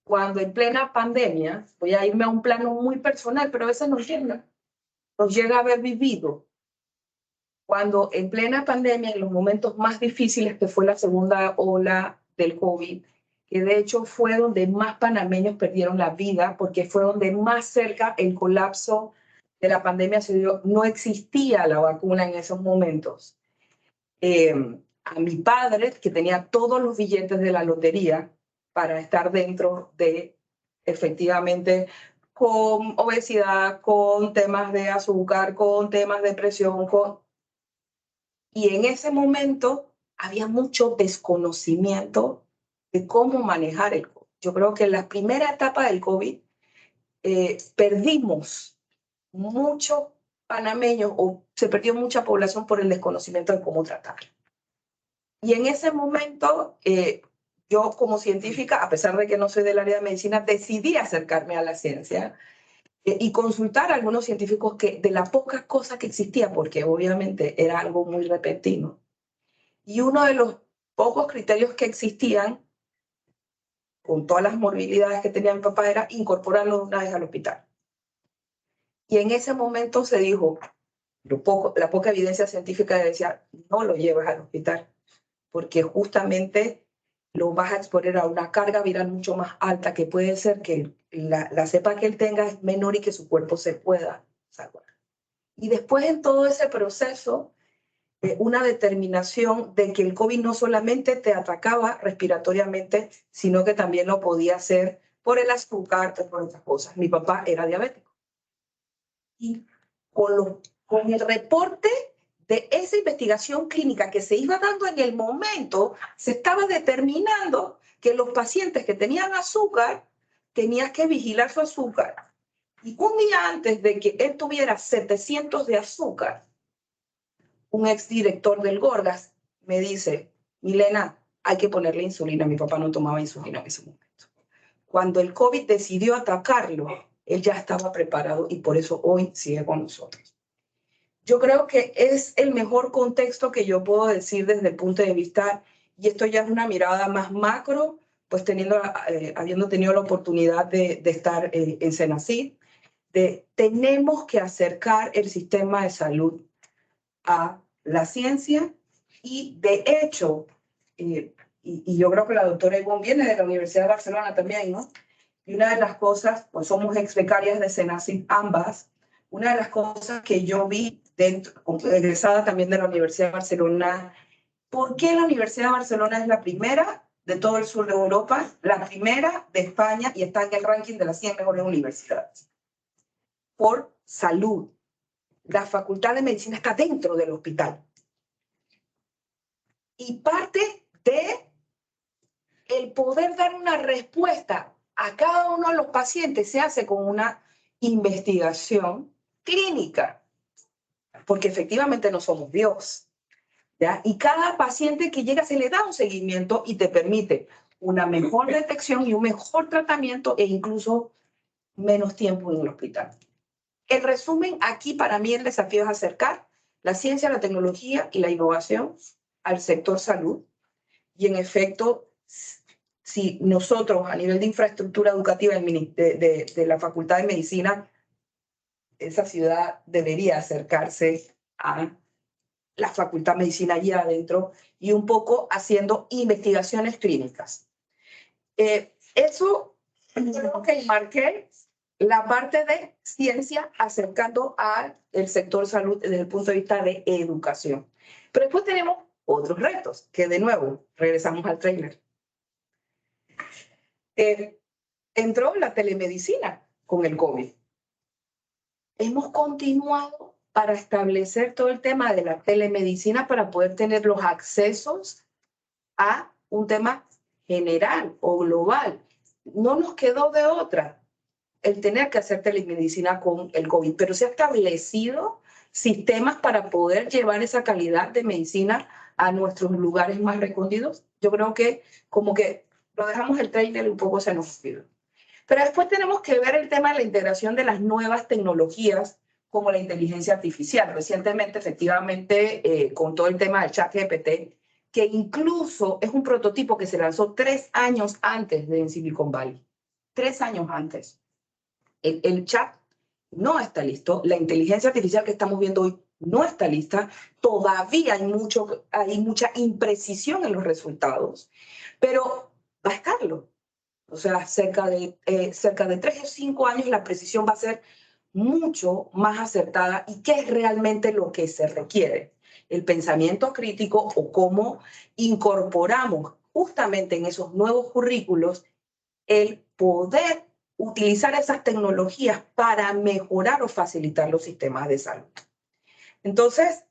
Cuando en plena pandemia, voy a irme a un plano muy personal, pero a veces nos llega haber vivido cuando en plena pandemia, en los momentos más difíciles que fue la segunda ola del COVID, que de hecho fue donde más panameños perdieron la vida, porque fue donde más cerca el colapso de la pandemia se dio, no existía la vacuna en esos momentos. A mi padre, que tenía todos los billetes de la lotería para estar dentro de, efectivamente, con obesidad, con temas de azúcar, con temas de presión, y en ese momento había mucho desconocimiento de cómo manejar el COVID. Yo creo que en la primera etapa del COVID perdimos muchos panameños o se perdió mucha población por el desconocimiento de cómo tratarlo. Y en ese momento, yo como científica, a pesar de que no soy del área de medicina, decidí acercarme a la ciencia y consultar a algunos científicos que de la poca cosa que existía, porque obviamente era algo muy repentino. Y uno de los pocos criterios que existían, con todas las morbilidades que tenía mi papá, era incorporarlo de una vez al hospital. Y en ese momento se dijo, la poca evidencia científica decía, no lo llevas al hospital, porque justamente lo vas a exponer a una carga viral mucho más alta, que puede ser que la cepa que él tenga es menor y que su cuerpo se pueda salvar. Y después en todo ese proceso, una determinación de que el COVID no solamente te atacaba respiratoriamente, sino que también lo podía hacer por el azúcar o por otras cosas. Mi papá era diabético. Y con el reporte de esa investigación clínica que se iba dando en el momento, se estaba determinando que los pacientes que tenían azúcar tenían que vigilar su azúcar. Y un día antes de que él tuviera 700 de azúcar, un exdirector del Gorgas me dice, Milena, hay que ponerle insulina. Mi papá no tomaba insulina en ese momento. Cuando el COVID decidió atacarlo, él ya estaba preparado y por eso hoy sigue con nosotros. Yo creo que es el mejor contexto que yo puedo decir desde el punto de vista, y esto ya es una mirada más macro, pues habiendo tenido la oportunidad de estar en Senacid, tenemos que acercar el sistema de salud a la ciencia y de hecho, y yo creo que la doctora Ivonne viene de la Universidad de Barcelona también, ¿no? Y una de las cosas, pues somos ex becarias de Senacid ambas, una de las cosas que yo vi egresada también de la Universidad de Barcelona, ¿por qué la Universidad de Barcelona es la primera de todo el sur de Europa, la primera de España y está en el ranking de las 100 mejores universidades? Por salud. La Facultad de Medicina está dentro del hospital. Y parte de el poder dar una respuesta a cada uno de los pacientes se hace con una investigación clínica, porque efectivamente no somos Dios, ¿ya? Y cada paciente que llega se le da un seguimiento y te permite una mejor detección y un mejor tratamiento e incluso menos tiempo en el hospital. El resumen aquí para mí el desafío es acercar la ciencia, la tecnología y la innovación al sector salud. Y en efecto, si nosotros a nivel de infraestructura educativa de la Facultad de Medicina, esa ciudad debería acercarse a la Facultad de Medicina allí adentro y un poco haciendo investigaciones clínicas. Eso creo que marqué la parte de ciencia acercando al sector salud desde el punto de vista de educación. Pero después tenemos otros retos, que de nuevo, regresamos al trailer. Entró la telemedicina con el COVID. Hemos continuado para establecer todo el tema de la telemedicina para poder tener los accesos a un tema general o global. No nos quedó de otra el tener que hacer telemedicina con el COVID, pero se han establecido sistemas para poder llevar esa calidad de medicina a nuestros lugares más recónditos. Yo creo que como que lo dejamos el trailer y un poco se nos olvidó. Pero después tenemos que ver el tema de la integración de las nuevas tecnologías como la inteligencia artificial. Recientemente, efectivamente, con todo el tema del ChatGPT, que incluso es un prototipo que se lanzó 3 años antes de en Silicon Valley. 3 años antes. El chat no está listo. La inteligencia artificial que estamos viendo hoy no está lista, todavía hay mucha imprecisión en los resultados, pero va a estarlo. O sea, cerca de 3 o 5 años la precisión va a ser mucho más acertada. ¿Y qué es realmente lo que se requiere? El pensamiento crítico o cómo incorporamos justamente en esos nuevos currículos el poder utilizar esas tecnologías para mejorar o facilitar los sistemas de salud. Entonces,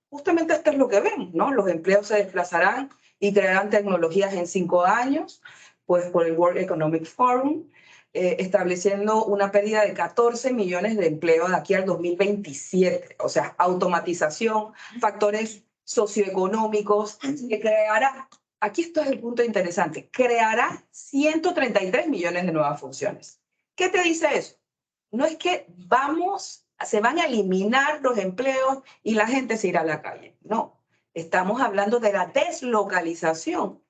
justamente esto es lo que vemos, ¿no? Los empleos se desplazarán y crearán tecnologías en 5 años, pues por el World Economic Forum, estableciendo una pérdida de 14 millones de empleos de aquí al 2027. O sea, automatización, factores socioeconómicos, que creará, aquí esto es el punto interesante, creará 133 millones de nuevas funciones. ¿Qué te dice eso? No es que se van a eliminar los empleos y la gente se irá a la calle. No, estamos hablando de la deslocalización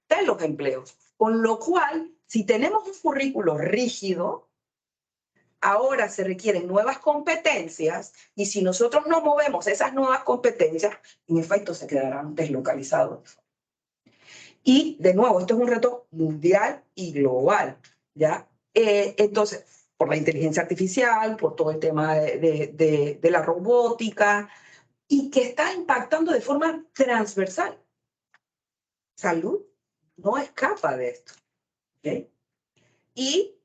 de los empleos. Con lo cual, si tenemos un currículo rígido, ahora se requieren nuevas competencias y si nosotros no movemos esas nuevas competencias, en efecto se quedarán deslocalizados. Y, de nuevo, esto es un reto mundial y global, ¿ya? Entonces, por la inteligencia artificial, por todo el tema de la robótica, y que está impactando de forma transversal. Salud no escapa de esto. ¿Okay? Y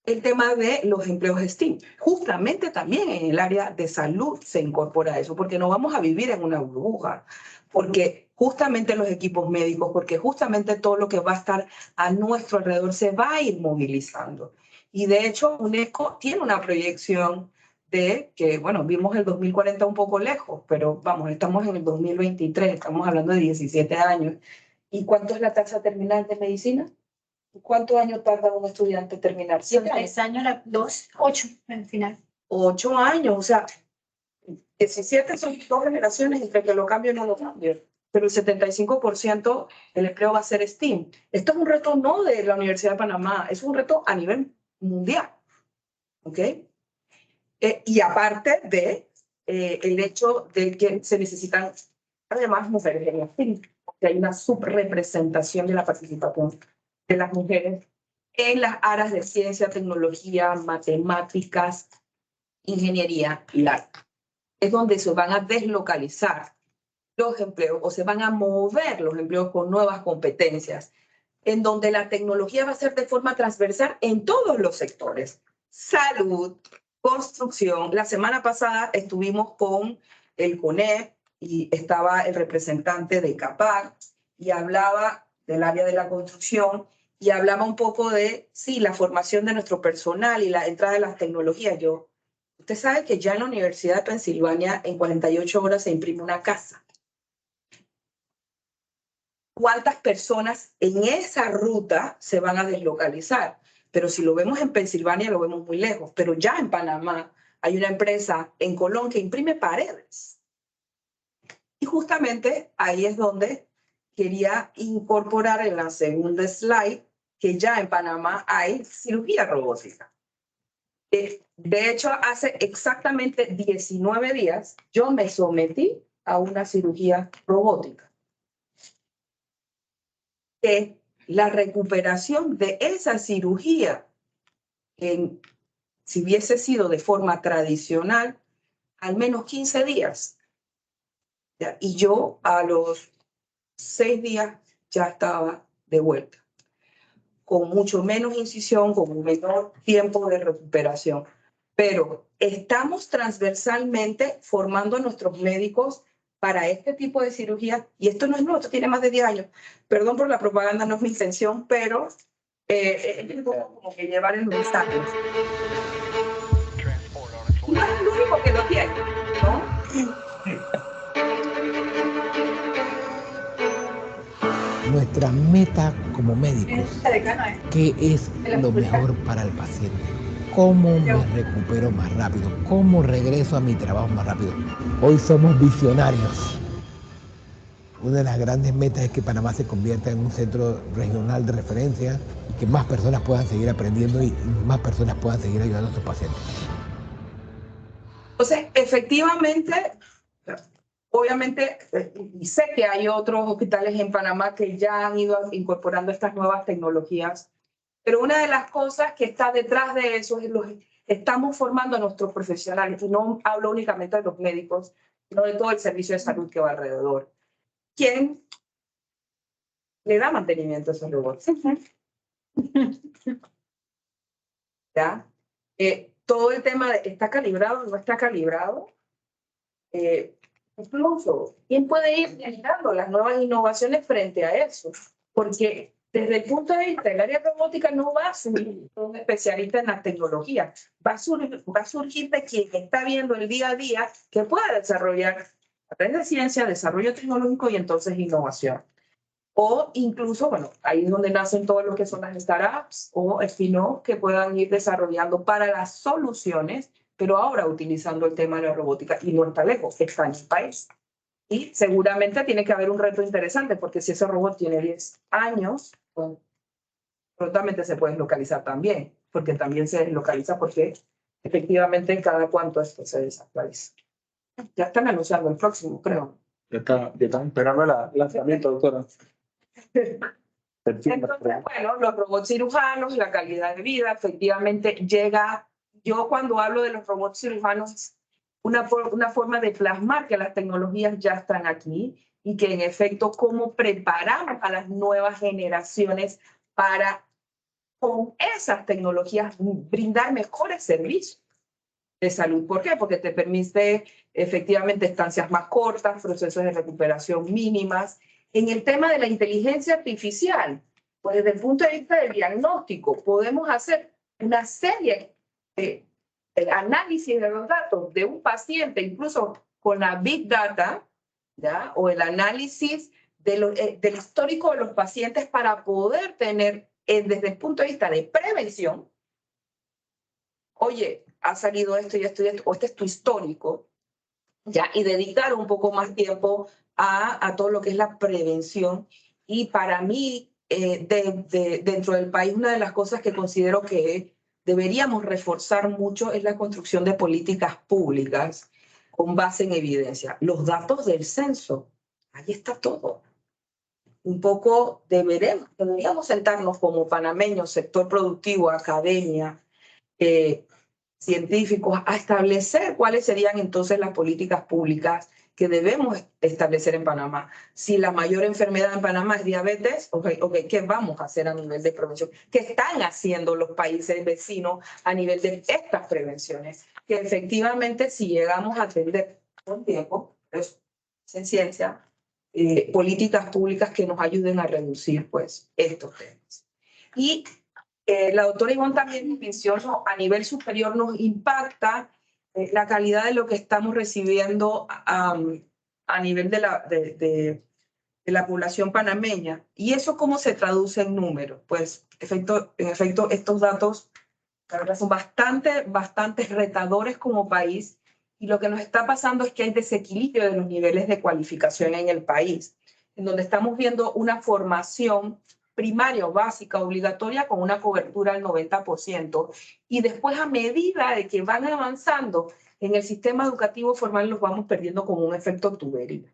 el tema de los empleos STEAM. Justamente también en el área de salud se incorpora eso, porque no vamos a vivir en una burbuja, porque justamente los equipos médicos, porque justamente todo lo que va a estar a nuestro alrededor se va a ir movilizando. Y de hecho, UNESCO tiene una proyección de que, bueno, vimos el 2040 un poco lejos, pero vamos, estamos en el 2023, estamos hablando de 17 años. ¿Y cuánto es la tasa terminal de medicina? ¿Cuántos años tarda un estudiante en terminar? 7 años, 8 en final. 8 años, o sea, 17 son 2 generaciones entre que lo cambio y no lo cambio. Pero el 75% del empleo va a ser STEAM. Esto es un reto no de la Universidad de Panamá, es un reto a nivel mundial. ¿Ok? Y aparte de el hecho de que se necesitan además mujeres en STEAM, que hay una subrepresentación de la participación de las mujeres en las áreas de ciencia, tecnología, matemáticas, ingeniería y arte. Es donde se van a deslocalizar los empleos o se van a mover los empleos con nuevas competencias, en donde la tecnología va a ser de forma transversal en todos los sectores. Salud, construcción. La semana pasada estuvimos con el CONEP y estaba el representante de CAPAC y hablaba del área de la construcción y hablaba un poco de, sí, la formación de nuestro personal y la entrada de las tecnologías. Usted sabe que ya en la Universidad de Pensilvania en 48 horas se imprime una casa. ¿Cuántas personas en esa ruta se van a deslocalizar? Pero si lo vemos en Pensilvania, lo vemos muy lejos. Pero ya en Panamá hay una empresa en Colón que imprime paredes. Y justamente ahí es donde quería incorporar en la segunda slide que ya en Panamá hay cirugía robótica. De hecho, hace exactamente 19 días yo me sometí a una cirugía robótica. La recuperación de esa cirugía, si hubiese sido de forma tradicional, al menos 15 días. ¿Ya? Y yo a los 6 días ya estaba de vuelta, con mucho menos incisión, con un menor tiempo de recuperación. Pero estamos transversalmente formando a nuestros médicos para este tipo de cirugía, y esto no es nuevo, esto tiene más de 10 años. Perdón por la propaganda, no es mi intención, pero es como que llevar el mensaje. No es el único que lo tiene, ¿no? Nuestra meta como médicos, ¿qué es lo mejor para el paciente? ¿Cómo me recupero más rápido? ¿Cómo regreso a mi trabajo más rápido? Hoy somos visionarios. Una de las grandes metas es que Panamá se convierta en un centro regional de referencia y que más personas puedan seguir aprendiendo y más personas puedan seguir ayudando a sus pacientes. Entonces, efectivamente, obviamente, y sé que hay otros hospitales en Panamá que ya han ido incorporando estas nuevas tecnologías, pero una de las cosas que está detrás de eso es estamos formando a nuestros profesionales, y no hablo únicamente de los médicos, sino de todo el servicio de salud que va alrededor. ¿Quién le da mantenimiento a esos robots? ¿Ya? Todo el tema de ¿está calibrado o no está calibrado? Incluso, ¿quién puede ir generando las nuevas innovaciones frente a eso? Porque desde el punto de vista del área robótica no va a surgir un especialista en la tecnología, va a surgir de quien está viendo el día a día que pueda desarrollar a través de ciencia, desarrollo tecnológico y entonces innovación. O incluso, bueno, ahí es donde nacen todo lo que son las startups o spin-off que puedan ir desarrollando para las soluciones, pero ahora utilizando el tema de la robótica. Y no está lejos, está en el país. Y seguramente tiene que haber un reto interesante, porque si ese robot tiene 10 años, pues, prontamente se puede deslocalizar también, porque también se deslocaliza porque efectivamente cada cuánto esto se desactualiza. Ya están anunciando el próximo, creo. Ya están esperando el lanzamiento, doctora. Entonces, bueno, los robots cirujanos, la calidad de vida, efectivamente llega, yo cuando hablo de los robots cirujanos, una forma de plasmar que las tecnologías ya están aquí y que en efecto cómo preparamos a las nuevas generaciones para con esas tecnologías brindar mejores servicios de salud. ¿Por qué? Porque te permite efectivamente estancias más cortas, procesos de recuperación mínimas. En el tema de la inteligencia artificial, pues desde el punto de vista del diagnóstico, podemos hacer una serie de análisis de los datos de un paciente, incluso con la Big Data, ¿ya? O el análisis del histórico de los pacientes para poder tener, desde el punto de vista de prevención, oye, ha salido esto y esto y esto, o este es tu histórico, ¿ya? Y dedicar un poco más tiempo a todo lo que es la prevención. Y para mí, dentro del país, una de las cosas que considero que deberíamos reforzar mucho es la construcción de políticas públicas con base en evidencia. Los datos del censo, ahí está todo. Un poco deberíamos sentarnos como panameños, sector productivo, academia, científicos, a establecer cuáles serían entonces las políticas públicas que debemos establecer en Panamá. Si la mayor enfermedad en Panamá es diabetes, okay, ¿qué vamos a hacer a nivel de prevención? ¿Qué están haciendo los países vecinos a nivel de estas prevenciones? Que efectivamente si llegamos a atender con tiempo, es en ciencia, políticas públicas que nos ayuden a reducir pues estos temas. Y la doctora Ivonne también mencionó, a nivel superior nos impacta la calidad de lo que estamos recibiendo a nivel de la población panameña. ¿Y eso cómo se traduce en números? Pues, en efecto, estos datos la verdad, son bastante retadores como país, y lo que nos está pasando es que hay desequilibrio de los niveles de cualificación en el país, en donde estamos viendo una formación primaria o básica obligatoria con una cobertura del 90%, y después a medida de que van avanzando en el sistema educativo formal los vamos perdiendo como un efecto tubería.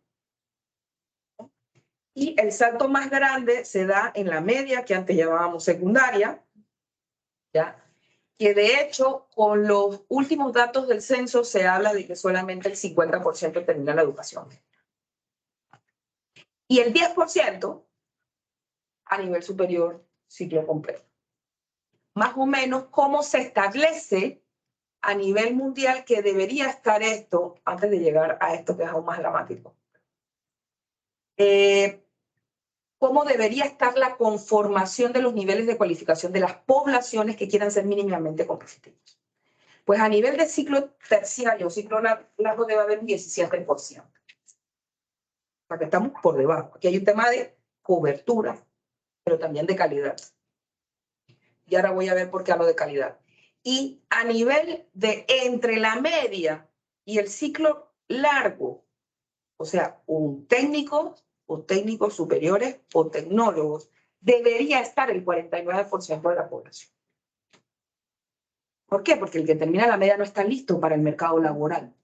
Y el salto más grande se da en la media, que antes llamábamos secundaria, ¿ya? Que de hecho, con los últimos datos del censo se habla de que solamente el 50% termina la educación. Y el 10% a nivel superior, ciclo completo. Más o menos, ¿cómo se establece a nivel mundial que debería estar esto antes de llegar a esto que es aún más dramático? ¿Cómo debería estar la conformación de los niveles de cualificación de las poblaciones que quieran ser mínimamente competitivos? Pues a nivel de ciclo terciario, ciclo largo, debe haber un 17%. O sea que estamos por debajo. Aquí hay un tema de cobertura, pero también de calidad. Y ahora voy a ver por qué hablo de calidad. Y a nivel de entre la media y el ciclo largo, o sea, un técnico o técnicos superiores o tecnólogos, debería estar el 49% de la población. ¿Por qué? Porque el que termina la media no está listo para el mercado laboral.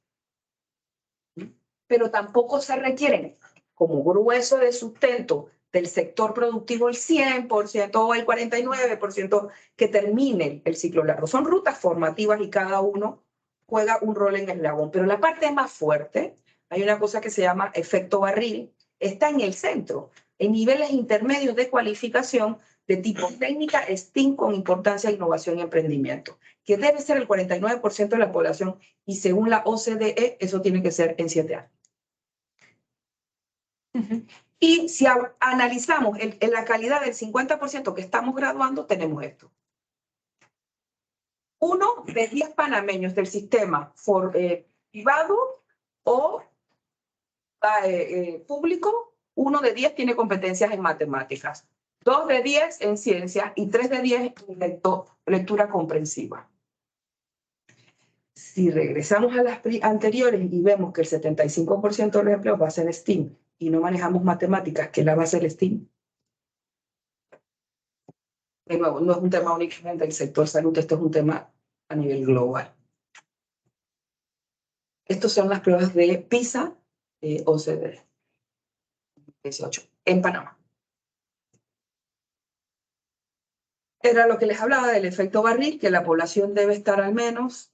Pero tampoco se requieren como grueso de sustento del sector productivo el 100% o el 49% que termine el ciclo largo. Son rutas formativas y cada uno juega un rol en el eslabón. Pero la parte más fuerte, hay una cosa que se llama efecto barril, está en el centro, en niveles intermedios de cualificación de tipo técnica STEAM con importancia, innovación y emprendimiento, que debe ser el 49% de la población y según la OCDE eso tiene que ser en 7 años. Y si analizamos la calidad del 50% que estamos graduando, tenemos esto. 1 de 10 panameños del sistema privado o público, 1 de 10 tiene competencias en matemáticas, 2 de 10 en ciencias y 3 de 10 en lectura comprensiva. Si regresamos a las anteriores y vemos que el 75% de los empleos va a ser STEAM y no manejamos matemáticas, que la va a ser STEAM. De nuevo, no es un tema únicamente del sector salud, esto es un tema a nivel global. Estas son las pruebas de PISA OCDE 18 en Panamá. Era lo que les hablaba del efecto barril, que la población debe estar al menos,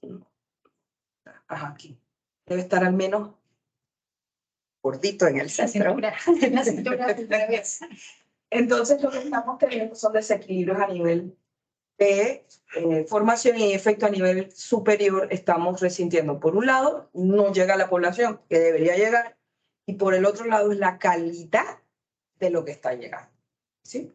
aquí, debe estar al menos gordito en el centro. En la cintura. Entonces lo que estamos teniendo son desequilibrios a nivel de formación y efecto a nivel superior estamos resintiendo. Por un lado, no llega a la población que debería llegar y por el otro lado es la calidad de lo que está llegando. ¿Sí?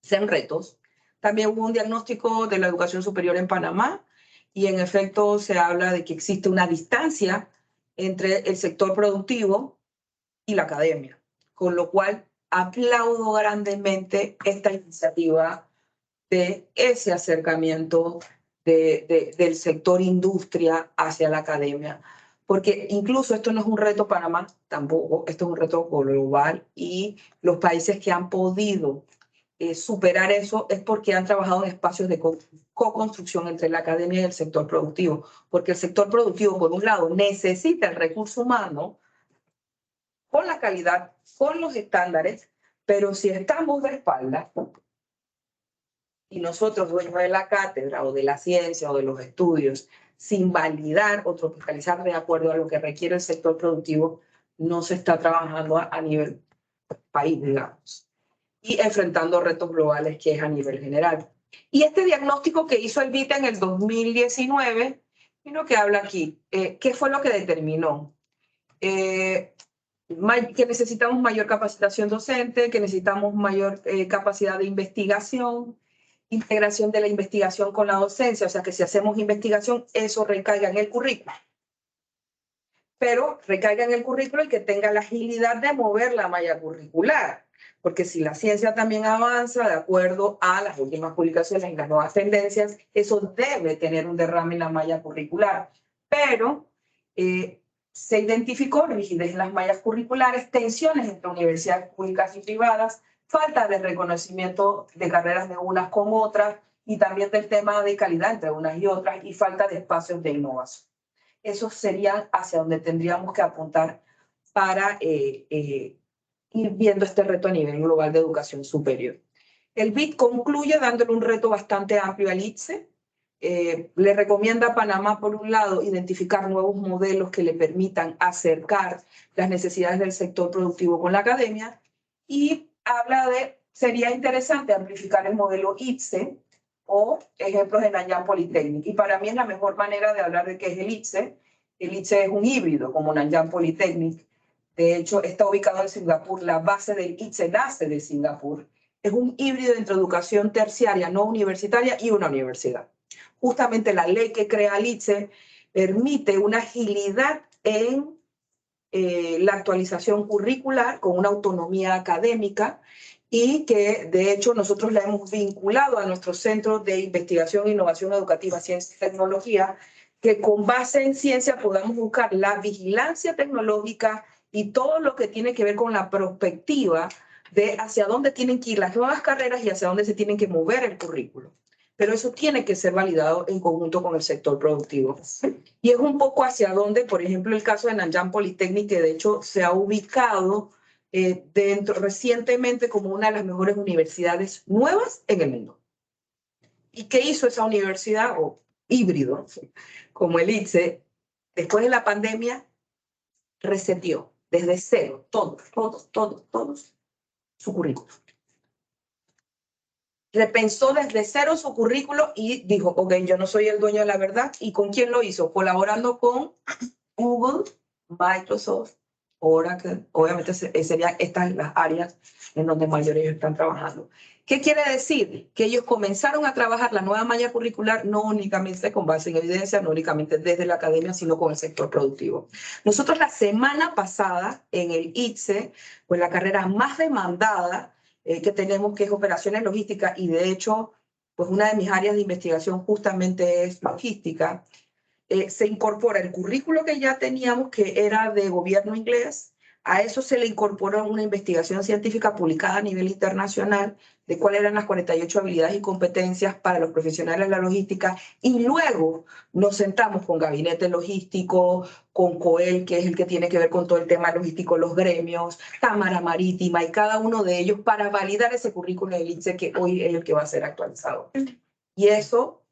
Son retos. También hubo un diagnóstico de la educación superior en Panamá y en efecto se habla de que existe una distancia entre el sector productivo y la academia, con lo cual aplaudo grandemente esta iniciativa de ese acercamiento del sector industria hacia la academia, porque incluso esto no es un reto Panamá tampoco, esto es un reto global y los países que han podido superar eso es porque han trabajado en espacios de co-construcción entre la academia y el sector productivo, porque el sector productivo, por un lado, necesita el recurso humano con la calidad, con los estándares, pero si estamos de espaldas y nosotros, dueños de la cátedra o de la ciencia o de los estudios, sin validar o tropicalizar de acuerdo a lo que requiere el sector productivo, no se está trabajando a nivel país, digamos. Y enfrentando retos globales que es a nivel general. Y este diagnóstico que hizo el BITA en el 2019, y lo que habla aquí, ¿qué fue lo que determinó? Que necesitamos mayor capacitación docente, que necesitamos mayor capacidad de investigación, integración de la investigación con la docencia, o sea que si hacemos investigación, eso recaiga en el currículo. Pero recaiga en el currículo el que tenga la agilidad de mover la malla curricular. Porque si la ciencia también avanza de acuerdo a las últimas publicaciones y las nuevas tendencias, eso debe tener un derrame en la malla curricular. Pero se identificó rigidez en las mallas curriculares, tensiones entre universidades públicas y privadas, falta de reconocimiento de carreras de unas con otras y también del tema de calidad entre unas y otras y falta de espacios de innovación. Eso sería hacia donde tendríamos que apuntar para ir viendo este reto a nivel global de educación superior. El BIT concluye dándole un reto bastante amplio al ITSE. Le recomienda a Panamá, por un lado, identificar nuevos modelos que le permitan acercar las necesidades del sector productivo con la academia y habla de, sería interesante amplificar el modelo ITSE o ejemplos de Nanyang Polytechnic. Y para mí es la mejor manera de hablar de qué es el ITSE. El ITSE es un híbrido como Nanyang Polytechnic. De hecho, está ubicado en Singapur. La base del ITSE nace de Singapur. Es un híbrido entre educación terciaria no universitaria y una universidad. Justamente la ley que crea el ITSE permite una agilidad en la actualización curricular con una autonomía académica y que de hecho nosotros la hemos vinculado a nuestros centros de investigación e innovación educativa, ciencia y tecnología, que con base en ciencia podamos buscar la vigilancia tecnológica y todo lo que tiene que ver con la perspectiva de hacia dónde tienen que ir las nuevas carreras y hacia dónde se tienen que mover el currículo. pero eso tiene que ser validado en conjunto con el sector productivo. Y es un poco hacia donde, por ejemplo, el caso de Nanyang Polytechnic, que de hecho se ha ubicado recientemente como una de las mejores universidades nuevas en el mundo. ¿Y qué hizo esa universidad, o híbrido, como el ITSE? Después de la pandemia, reseteó desde cero todos su currículum. Repensó desde cero su currículo y dijo, ok, yo no soy el dueño de la verdad. ¿Y con quién lo hizo? Colaborando con Google, Microsoft, Oracle. Obviamente serían estas las áreas en donde mayor ellos están trabajando. ¿Qué quiere decir? Que ellos comenzaron a trabajar la nueva malla curricular no únicamente con base en evidencia, no únicamente desde la academia, sino con el sector productivo. Nosotros la semana pasada en el ITSE, pues la carrera más demandada que tenemos, que es operaciones logísticas, y de hecho, pues una de mis áreas de investigación justamente es logística, se incorpora el currículo que ya teníamos, que era de gobierno inglés. A eso se le incorporó una investigación científica publicada a nivel internacional de cuáles eran las 48 habilidades y competencias para los profesionales de la logística, y luego nos sentamos con gabinete logístico, con COEL, que es el que tiene que ver con todo el tema logístico, los gremios, Cámara Marítima, y cada uno de ellos para validar ese currículo del ITSE, que hoy es el que va a ser actualizado. Y eso,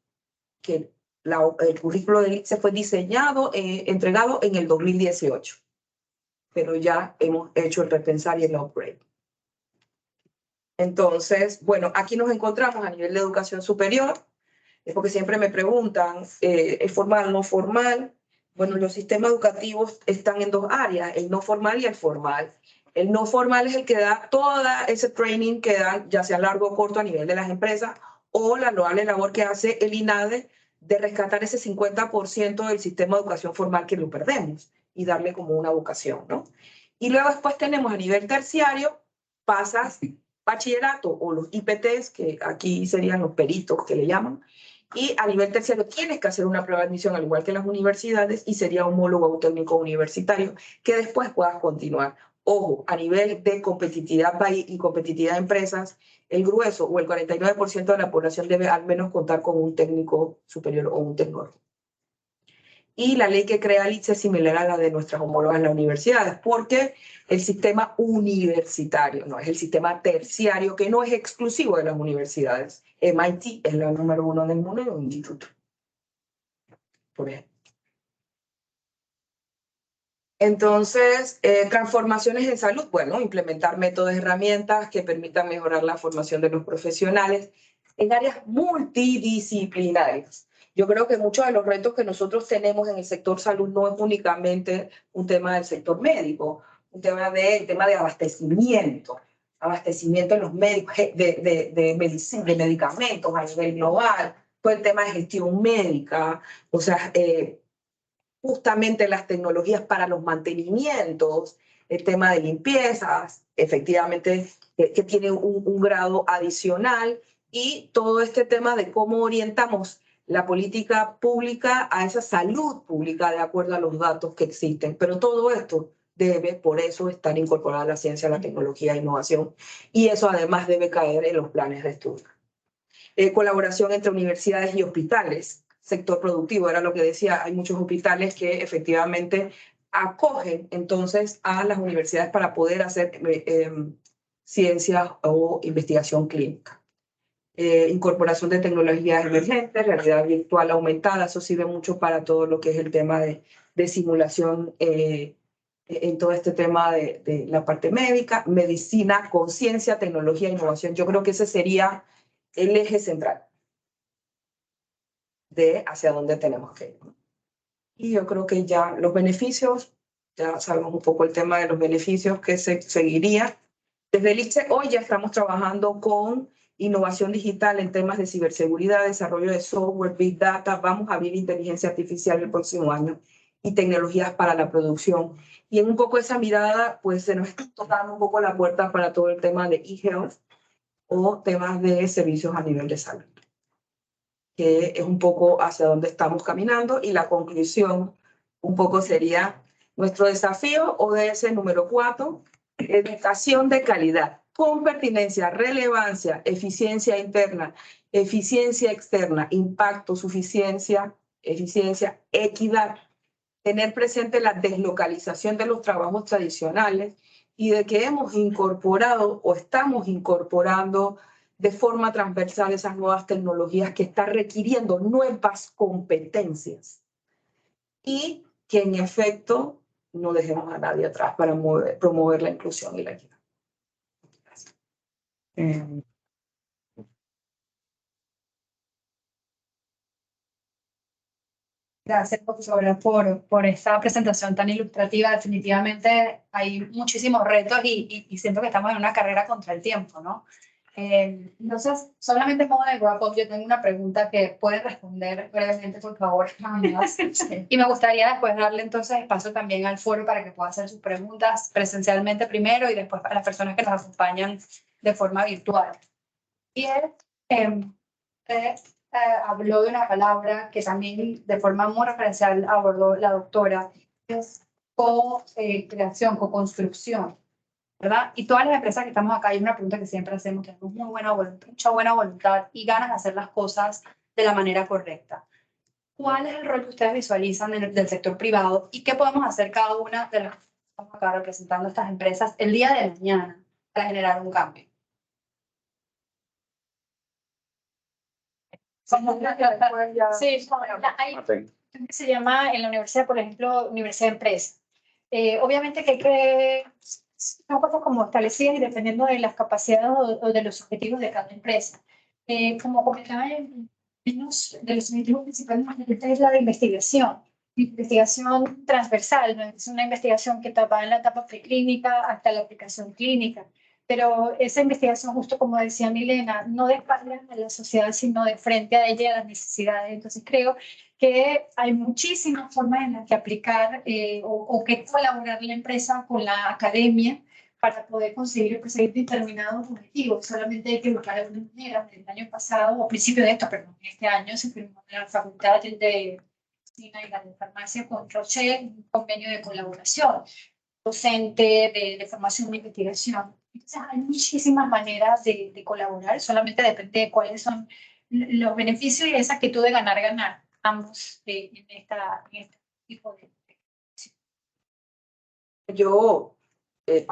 que el currículo del ITSE fue diseñado, entregado en el 2018, pero ya hemos hecho el repensar y el upgrade. Entonces, bueno, aquí nos encontramos a nivel de educación superior, es porque siempre me preguntan, ¿es formal o no formal? Bueno, los sistemas educativos están en dos áreas, el no formal y el formal. El no formal es el que da toda ese training que dan, ya sea largo o corto, a nivel de las empresas, o la loable labor que hace el INADE de rescatar ese 50% del sistema de educación formal que lo perdemos y darle como una vocación, ¿no? Y luego después tenemos a nivel terciario, pasas bachillerato o los IPTs, que aquí serían los peritos que le llaman, y a nivel terciario tienes que hacer una prueba de admisión al igual que las universidades, y sería homólogo a un técnico universitario que después puedas continuar. Ojo, a nivel de competitividad país y competitividad de empresas, el grueso o el 49% de la población debe al menos contar con un técnico superior o un tecnólogo. Y la ley que crea el ITSE es similar a la de nuestras homólogas en las universidades, porque el sistema universitario, no es el sistema terciario, que no es exclusivo de las universidades. MIT es la número 1 del mundo en un instituto, por ejemplo. Entonces, transformaciones en salud, bueno, implementar métodos y herramientas que permitan mejorar la formación de los profesionales en áreas multidisciplinarias. Yo creo que muchos de los retos que nosotros tenemos en el sector salud no es únicamente un tema del sector médico, un tema de abastecimiento en los médicos, de medicamentos a nivel global, todo el tema de gestión médica, o sea, justamente las tecnologías para los mantenimientos, el tema de limpiezas, efectivamente, que tiene un grado adicional, y todo este tema de cómo orientamos la política pública a esa salud pública de acuerdo a los datos que existen. Pero todo esto debe, por eso, estar incorporada a la ciencia, la tecnología e innovación, y eso además debe caer en los planes de estudio. Colaboración entre universidades y hospitales. Sector productivo, era lo que decía, hay muchos hospitales que efectivamente acogen entonces a las universidades para poder hacer ciencia o investigación clínica. Incorporación de tecnologías emergentes, realidad virtual aumentada, eso sirve mucho para todo lo que es el tema de simulación en todo este tema de la parte médica, medicina, conciencia, tecnología, innovación. Yo creo que ese sería el eje central de hacia dónde tenemos que ir. Y yo creo que ya los beneficios, ya sabemos un poco el tema de los beneficios que se seguiría. Desde el ITSE hoy ya estamos trabajando con innovación digital en temas de ciberseguridad, desarrollo de software, big data, vamos a abrir inteligencia artificial el próximo año y tecnologías para la producción. Y en un poco esa mirada, pues se nos está tocando un poco la puerta para todo el tema de e-health o temas de servicios a nivel de salud, que es un poco hacia dónde estamos caminando. Y la conclusión un poco sería nuestro desafío ODS número 4, educación de calidad con pertinencia, relevancia, eficiencia interna, eficiencia externa, impacto, suficiencia, eficiencia, equidad. Tener presente la deslocalización de los trabajos tradicionales y de que hemos incorporado o estamos incorporando de forma transversal esas nuevas tecnologías que están requiriendo nuevas competencias. Y que en efecto no dejemos a nadie atrás para promover la inclusión y la equidad. Gracias. Gracias, doctora, por esta presentación tan ilustrativa. Definitivamente hay muchísimos retos y siento que estamos en una carrera contra el tiempo, ¿no? Entonces, solamente en modo de wrap-up, yo tengo una pregunta que pueden responder brevemente, por favor. Y me gustaría después darle entonces espacio también al foro para que pueda hacer sus preguntas presencialmente primero y después a las personas que nos acompañan de forma virtual. Y habló de una palabra que también de forma muy referencial abordó la doctora, es co-creación, co-construcción, ¿verdad? Y todas las empresas que estamos acá, hay una pregunta que siempre hacemos, tenemos muy buena voluntad, mucha buena voluntad y ganas de hacer las cosas de la manera correcta. ¿Cuál es el rol que ustedes visualizan del sector privado y qué podemos hacer cada una de las que estamos acá representando a estas empresas el día de mañana para generar un cambio? Sí, hay que se llama en la universidad, por ejemplo, Universidad de Empresa. Obviamente que hay que, son cosas como establecidas y dependiendo de las capacidades o de los objetivos de cada empresa. Como comentaba, menos de los objetivos principales es la de investigación transversal, ¿no? Es una investigación que va en la etapa preclínica hasta la aplicación clínica. Pero esa investigación, justo como decía Milena, no de espaldas a la sociedad, sino de frente a ella y a las necesidades. Entonces creo que hay muchísimas formas en las que aplicar o que colaborar la empresa con la academia para poder conseguir determinados objetivos. Solamente hay que buscar alguna manera. El año pasado, o principio de esto, perdón, este año se firmó en la Facultad de Medicina y la de Farmacia con Roche un convenio de colaboración docente, de formación de investigación. Entonces, hay muchísimas maneras de colaborar, solamente depende de cuáles son los beneficios y esa actitud de ganar, ambos en este tipo de... Yo, el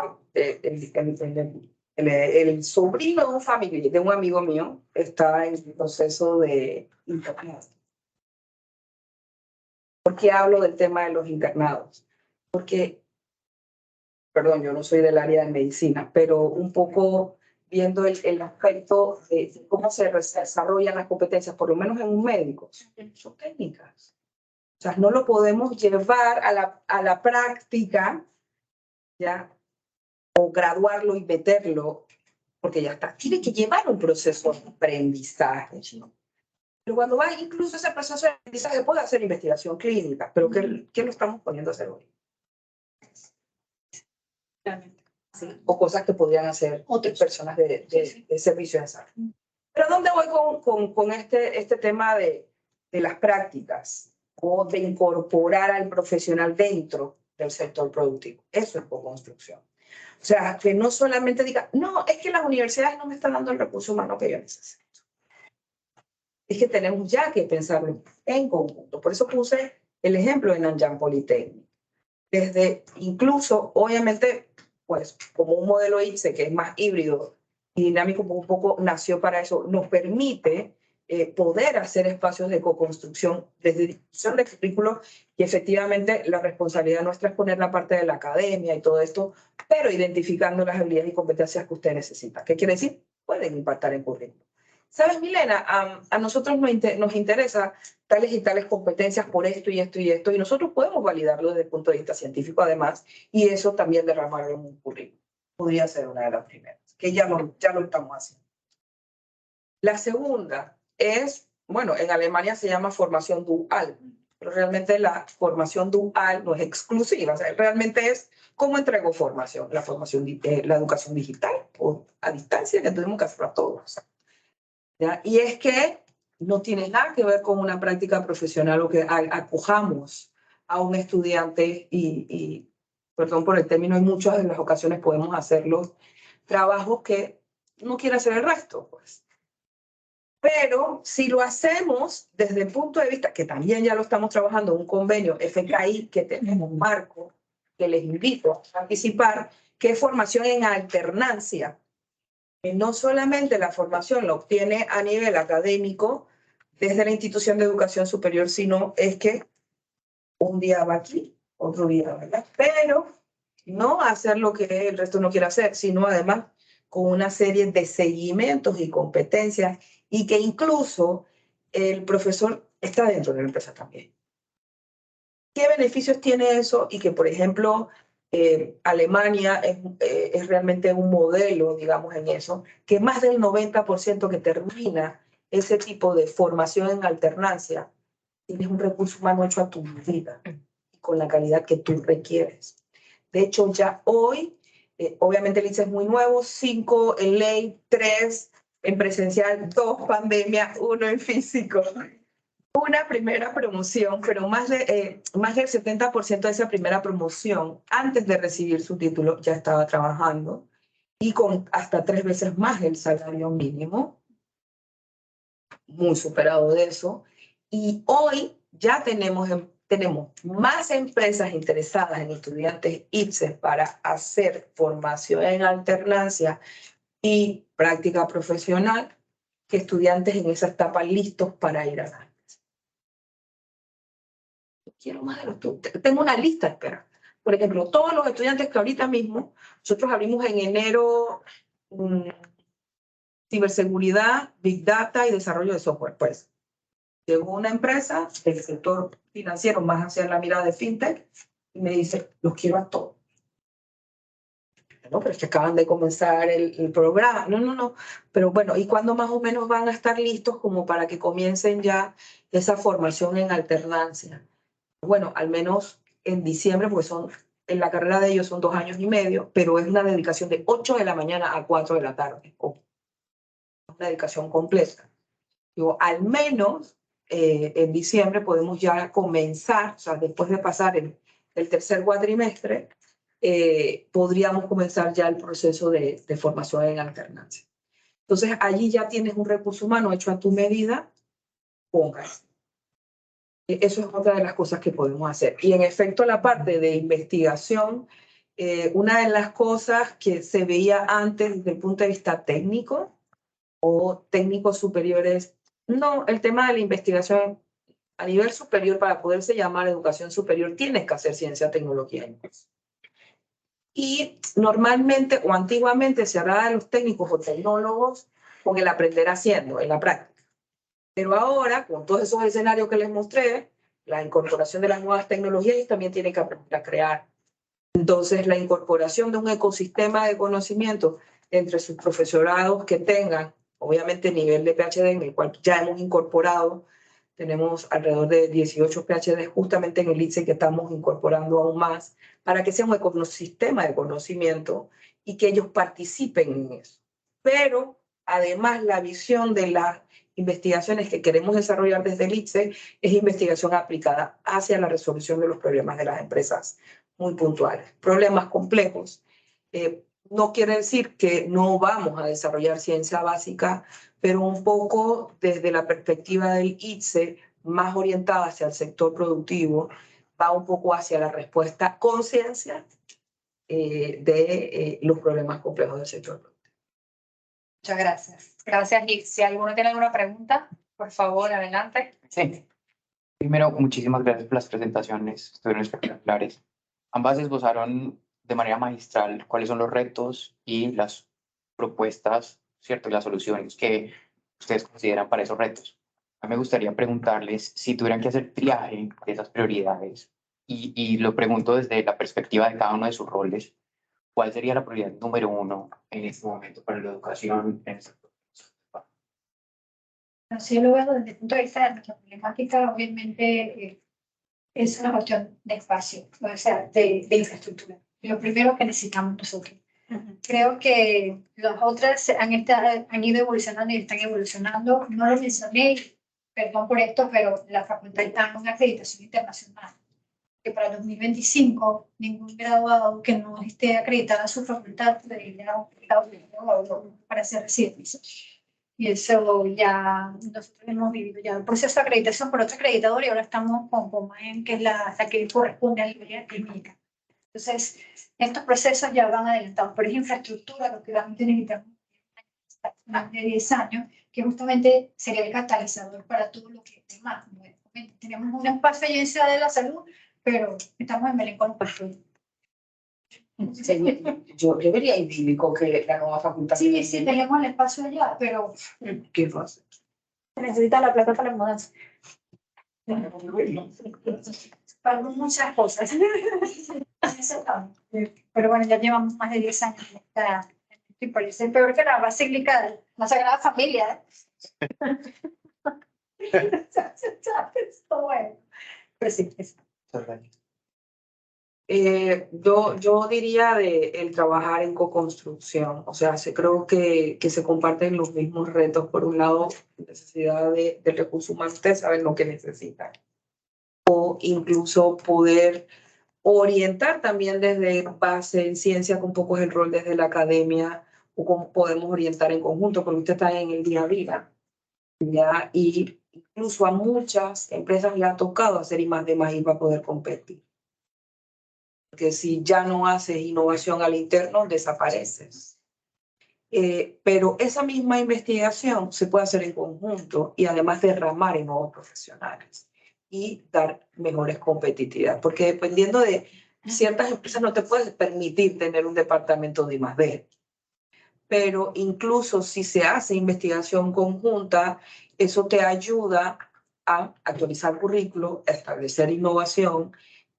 sobrino de un familiar, de un amigo mío, está en el proceso de internado. ¿Por qué hablo del tema de los internados? Porque perdón, yo no soy del área de medicina, pero un poco viendo el aspecto de cómo se desarrollan las competencias, por lo menos en un médico, son técnicas. O sea, no lo podemos llevar a la práctica, ¿ya? O graduarlo y meterlo, porque ya está. Tiene que llevar un proceso de aprendizaje, ¿no? Pero cuando va incluso ese proceso de aprendizaje, puede hacer investigación clínica, pero ¿qué lo estamos poniendo a hacer hoy? Sí, o cosas que podrían hacer otras personas de servicio de salud. Pero ¿dónde voy con este tema de las prácticas o de incorporar al profesional dentro del sector productivo? Eso es co-construcción. O sea, que no solamente diga, no, es que las universidades no me están dando el recurso humano que yo necesito. Es que tenemos ya que pensarlo en conjunto. Por eso puse el ejemplo de Nanyang Polytechnic. Desde incluso, obviamente, pues como un modelo IPSE que es más híbrido y dinámico, un poco nació para eso, nos permite poder hacer espacios de co-construcción desde discusión de currículos y efectivamente la responsabilidad nuestra es poner la parte de la academia y todo esto, pero identificando las habilidades y competencias que usted necesita. ¿Qué quiere decir? Pueden impactar en currículo. ¿Sabes, Milena? A nosotros nos interesa tales y tales competencias por esto y esto y esto, y nosotros podemos validarlo desde el punto de vista científico además, y eso también derramarlo en un currículum. Podría ser una de las primeras, que ya lo estamos haciendo. La segunda es, bueno, en Alemania se llama formación dual, pero realmente la formación dual no es exclusiva, o sea, realmente es cómo entrego formación, la educación digital o a distancia, que tenemos que hacerlo a todos. ¿Ya? Y es que no tiene nada que ver con una práctica profesional o que acojamos a un estudiante y perdón por el término, en muchas de las ocasiones podemos hacerlo trabajos que no quiere hacer el resto, pues. Pero si lo hacemos desde el punto de vista, que también ya lo estamos trabajando en un convenio FKI, que tenemos un marco, que les invito a participar, que es formación en alternancia. Que no solamente la formación la obtiene a nivel académico desde la institución de educación superior, sino es que un día va aquí, otro día, ¿verdad? Pero no hacer lo que el resto no quiere hacer, sino además con una serie de seguimientos y competencias y que incluso el profesor está dentro de la empresa también. ¿Qué beneficios tiene eso? Y que, por ejemplo, Alemania es realmente un modelo, digamos, en eso, que más del 90% que termina ese tipo de formación en alternancia, tienes un recurso humano hecho a tu medida y con la calidad que tú requieres. De hecho, ya hoy, obviamente el ICE es muy nuevo, 5 en ley, 3 en presencial, 2 pandemia, 1 en físico. Una primera promoción, pero más del 70% de esa primera promoción, antes de recibir su título, ya estaba trabajando y con hasta 3 veces más el salario mínimo, muy superado de eso. Y hoy ya tenemos más empresas interesadas en estudiantes IPSES para hacer formación en alternancia y práctica profesional que estudiantes en esa etapa listos para ir a la empresa. Quiero más de los estudiantes. Tengo una lista de espera. Por ejemplo, todos los estudiantes que ahorita mismo, nosotros abrimos en enero ciberseguridad, Big Data y desarrollo de software. Pues llegó una empresa del sector financiero más hacia la mirada de fintech y me dice, los quiero a todos. No, pero es que acaban de comenzar el programa. No. Pero bueno, ¿y cuándo más o menos van a estar listos como para que comiencen ya esa formación en alternancia? Bueno, al menos en diciembre, porque en la carrera de ellos son 2 años y medio, pero es una dedicación de 8 de la mañana a 4 de la tarde. Una dedicación completa. Digo, al menos en diciembre podemos ya comenzar, o sea, después de pasar el tercer cuatrimestre, podríamos comenzar ya el proceso de formación en alternancia. Entonces, allí ya tienes un recurso humano hecho a tu medida, póngase. Eso es otra de las cosas que podemos hacer. Y en efecto, la parte de investigación, una de las cosas que se veía antes desde el punto de vista técnico o técnicos superiores, no, el tema de la investigación a nivel superior, para poderse llamar educación superior, tienes que hacer ciencia, tecnología. Y normalmente o antiguamente se hablaba de los técnicos o tecnólogos con el aprender haciendo, en la práctica. Pero ahora, con todos esos escenarios que les mostré, la incorporación de las nuevas tecnologías también tiene que aprender a crear. Entonces, la incorporación de un ecosistema de conocimiento entre sus profesorados que tengan, obviamente, nivel de PhD, en el cual ya hemos incorporado, tenemos alrededor de 18 PhD justamente en el ITSE que estamos incorporando aún más, para que sea un ecosistema de conocimiento y que ellos participen en eso. Pero, además, la visión de las investigaciones que queremos desarrollar desde el ITSE es investigación aplicada hacia la resolución de los problemas de las empresas muy puntuales. Problemas complejos. No quiere decir que no vamos a desarrollar ciencia básica, pero un poco desde la perspectiva del ITSE, más orientada hacia el sector productivo, va un poco hacia la respuesta con ciencia de los problemas complejos del sector productivo. Muchas gracias. Gracias. Y si alguno tiene alguna pregunta, por favor, adelante. Sí. Primero, muchísimas gracias por las presentaciones, estuvieron espectaculares. Ambas esbozaron de manera magistral cuáles son los retos y las propuestas, ¿cierto? Y las soluciones que ustedes consideran para esos retos. A mí me gustaría preguntarles si tuvieran que hacer triaje de esas prioridades, y lo pregunto desde la perspectiva de cada uno de sus roles. ¿Cuál sería la prioridad número 1 en este momento para la educación en el sector? Así lo veo desde el punto de vista de nuestra problemática, obviamente es una cuestión de espacio, o sea, de infraestructura. Lo primero que necesitamos nosotros. Creo que las otras han ido evolucionando y están evolucionando. No lo mencioné, perdón por esto, pero la facultad está en una acreditación internacional. que para el 2025 ningún graduado que no esté acreditado a su facultad debería para ser residente. Y eso ya nosotros hemos vivido ya el proceso de acreditación por otro acreditador y ahora estamos con COMAEN, que es la que corresponde a la librería clínica. Entonces, estos procesos ya van adelantados, pero es infraestructura lo que realmente necesitamos más de 10 años, que justamente sería el catalizador para todo lo que es demás. Tenemos un espacio allí en Ciudad de la Salud, pero estamos en Belén con los pastores. Yo vería idílico que la nueva facultad. Sí, sí, tenemos el espacio allá, pero ¿Qué pasa? se necesita la plata para la mudanza. Para muchas cosas. Pero bueno, ya llevamos más de 10 años en esta. Y por eso es peor que la Basílica, la Sagrada Familia. Bueno. Pero sí, es. Yo diría de el trabajar en co-construcción, o sea, creo que se comparten los mismos retos. Por un lado, necesidad de recursos humanos, ustedes saben lo que necesitan, o incluso poder orientar también desde base en ciencia, que un poco es el rol desde la academia, o cómo podemos orientar en conjunto, porque usted está en el día a día, ¿ya? Y incluso a muchas empresas le ha tocado hacer I+D+I para poder competir. Porque si ya no haces innovación al interno, desapareces. Pero esa misma investigación se puede hacer en conjunto y además derramar en nuevos profesionales y dar mejores competitividad. Porque dependiendo de ciertas empresas no te puedes permitir tener un departamento de I+D. Pero incluso si se hace investigación conjunta, eso te ayuda a actualizar currículo, a establecer innovación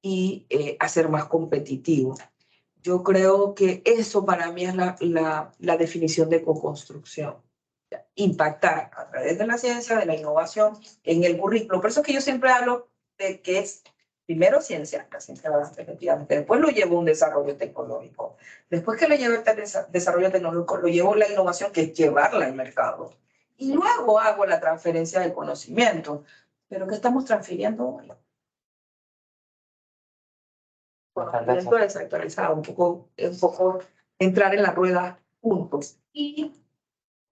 y a ser más competitivo. Yo creo que eso para mí es la definición de co-construcción. Impactar a través de la ciencia, de la innovación en el currículo. Por eso es que yo siempre hablo de que es primero ciencia, la ciencia efectivamente, después lo llevo a un desarrollo tecnológico. Después que lo llevo el desarrollo tecnológico, lo llevo a la innovación, que es llevarla al mercado. Y luego hago la transferencia del conocimiento. ¿Pero qué estamos transfiriendo hoy? Conocimiento desactualizado, un poco entrar en la rueda juntos. Y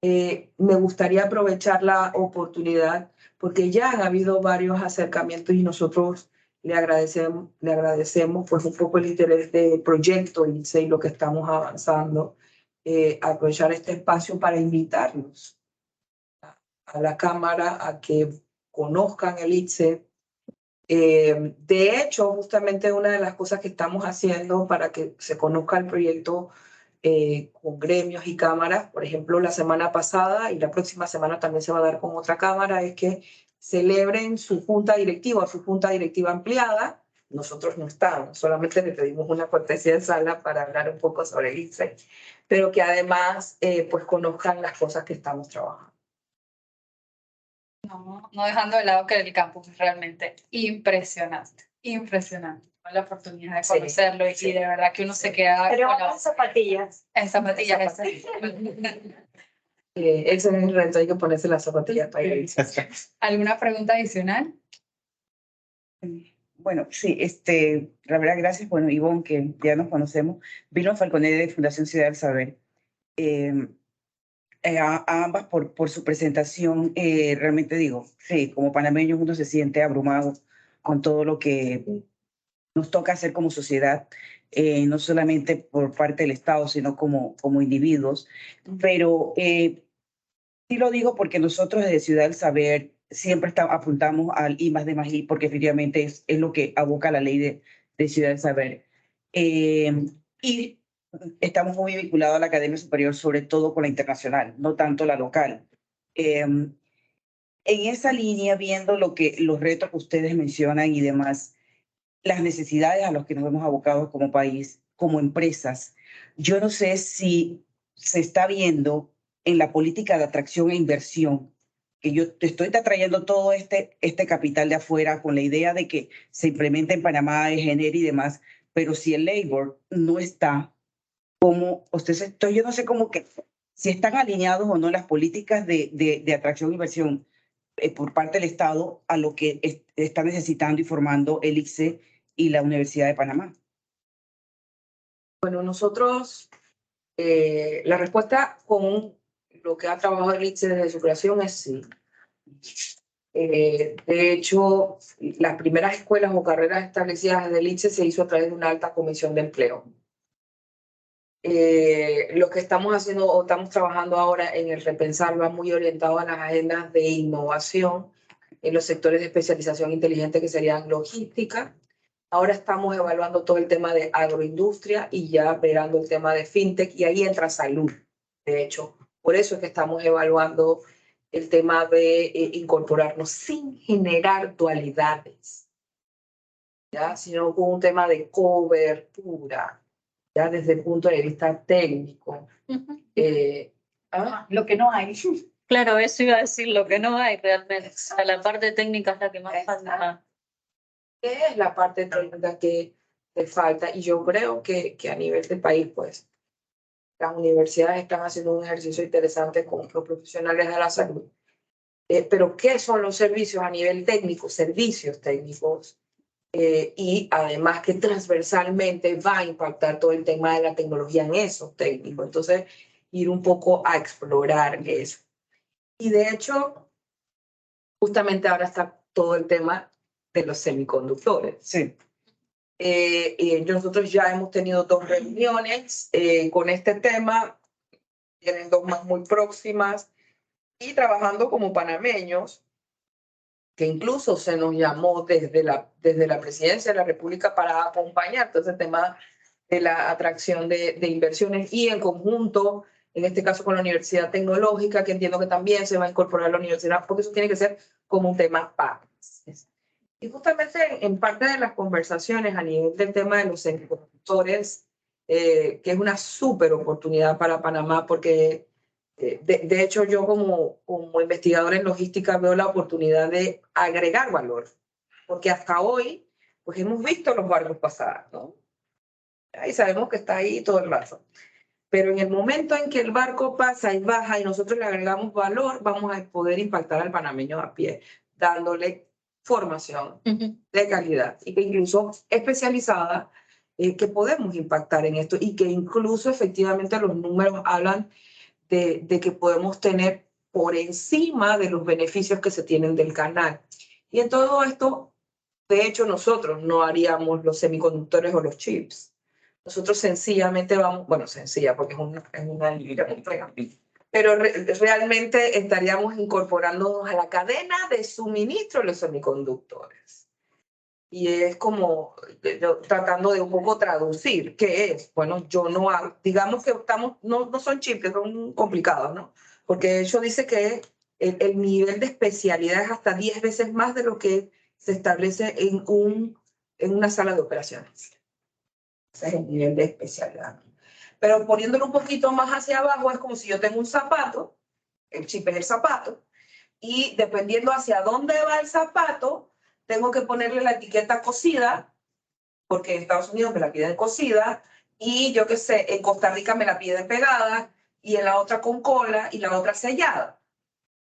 me gustaría aprovechar la oportunidad porque ya han habido varios acercamientos y nosotros le agradecemos pues un poco el interés del proyecto ILCE y lo que estamos avanzando, aprovechar este espacio para invitarlos a la Cámara a que conozcan el ILCE. De hecho, justamente una de las cosas que estamos haciendo para que se conozca el proyecto con gremios y cámaras, por ejemplo, la semana pasada y la próxima semana también se va a dar con otra cámara, es que celebren su junta directiva ampliada. Nosotros no estamos, solamente le pedimos una cortesía de sala para hablar un poco sobre el ILCE, pero que además pues conozcan las cosas que estamos trabajando. No dejando de lado que el campus es realmente impresionante, impresionante. La oportunidad de conocerlo y de verdad que uno se queda Pero con vamos zapatillas. en zapatillas. Ese es el reto, hay que ponerse las zapatillas para ir. ¿Alguna pregunta adicional? Bueno, sí, la verdad, gracias. Bueno, Ivonne, que ya nos conocemos, Vilma Falconet de Fundación Ciudad del Saber. A ambas por su presentación. Realmente digo, sí, como panameños uno se siente abrumado con todo lo que nos toca hacer como sociedad, no solamente por parte del Estado, sino como individuos. Pero sí lo digo porque nosotros desde Ciudad del Saber siempre apuntamos al I+D+I, porque efectivamente es lo que aboca la ley de Ciudad del Saber. Y estamos muy vinculados a la academia superior, sobre todo con la internacional, no tanto la local. En esa línea, viendo los retos que ustedes mencionan y demás, las necesidades a las que nos hemos abocado como país, como empresas, yo no sé si se está viendo en la política de atracción e inversión, que yo te estoy atrayendo todo este capital de afuera con la idea de que se implemente en Panamá, genere y demás, pero si el labor no está, como ustedes, yo no sé cómo que si están alineados o no las políticas de atracción e inversión por parte del Estado a lo que está necesitando y formando el ICSE y la Universidad de Panamá? Bueno, nosotros, la respuesta con lo que ha trabajado el ITSE desde su creación es sí. De hecho, las primeras escuelas o carreras establecidas desde el ITSE se hizo a través de una alta comisión de empleo. Lo que estamos haciendo o estamos trabajando ahora en el repensar va muy orientado a las agendas de innovación en los sectores de especialización inteligente que serían logística. Ahora estamos evaluando todo el tema de agroindustria y ya verando el tema de fintech y ahí entra salud. De hecho, por eso es que estamos evaluando el tema de incorporarnos sin generar dualidades, ¿ya? Sino con un tema de cobertura, ya desde el punto de vista técnico. Lo que no hay. Claro, eso iba a decir, lo que no hay realmente. O sea, la parte técnica es la que más falta. ¿Qué es la parte técnica que te falta? Y yo creo que a nivel del país, pues, las universidades están haciendo un ejercicio interesante con los profesionales de la salud. Pero, ¿qué son los servicios a nivel técnico? Servicios técnicos. Y además que transversalmente va a impactar todo el tema de la tecnología en esos técnicos. Entonces, ir un poco a explorar eso. Y de hecho, justamente ahora está todo el tema de los semiconductores. Sí. Nosotros ya hemos tenido 2 reuniones con este tema, tienen 2 más muy próximas, y trabajando como panameños, que incluso se nos llamó desde la Presidencia de la República para acompañar todo ese tema de la atracción de inversiones y en conjunto, en este caso con la Universidad Tecnológica, que entiendo que también se va a incorporar a la universidad, porque eso tiene que ser como un tema país. Y justamente en parte de las conversaciones a nivel del tema de los semiconductores, que es una súper oportunidad para Panamá, porque de hecho yo como investigadora en logística veo la oportunidad de agregar valor, porque hasta hoy pues hemos visto los barcos pasar, ¿no? Y sabemos que está ahí todo el rato. Pero en el momento en que el barco pasa y baja y nosotros le agregamos valor, vamos a poder impactar al panameño a pie, dándole formación de calidad y que incluso especializada, que podemos impactar en esto y que incluso efectivamente los números hablan de que podemos tener por encima de los beneficios que se tienen del canal. Y en todo esto, de hecho, nosotros no haríamos los semiconductores o los chips. Nosotros sencillamente vamos, bueno, sencilla porque es una línea compleja, pero realmente estaríamos incorporándonos a la cadena de suministro de los semiconductores. Y es como tratando de un poco traducir qué es. Bueno, yo no hago, digamos que no son chips, que son complicados, ¿no? Porque de hecho dice que el nivel de especialidad es hasta 10 veces más de lo que se establece en una sala de operaciones. Ese es el nivel de especialidad. Pero poniéndolo un poquito más hacia abajo, es como si yo tengo un zapato, el chip es el zapato, y dependiendo hacia dónde va el zapato, tengo que ponerle la etiqueta cosida, porque en Estados Unidos me la piden cosida, y yo qué sé, en Costa Rica me la piden pegada, y en la otra con cola, y la otra sellada.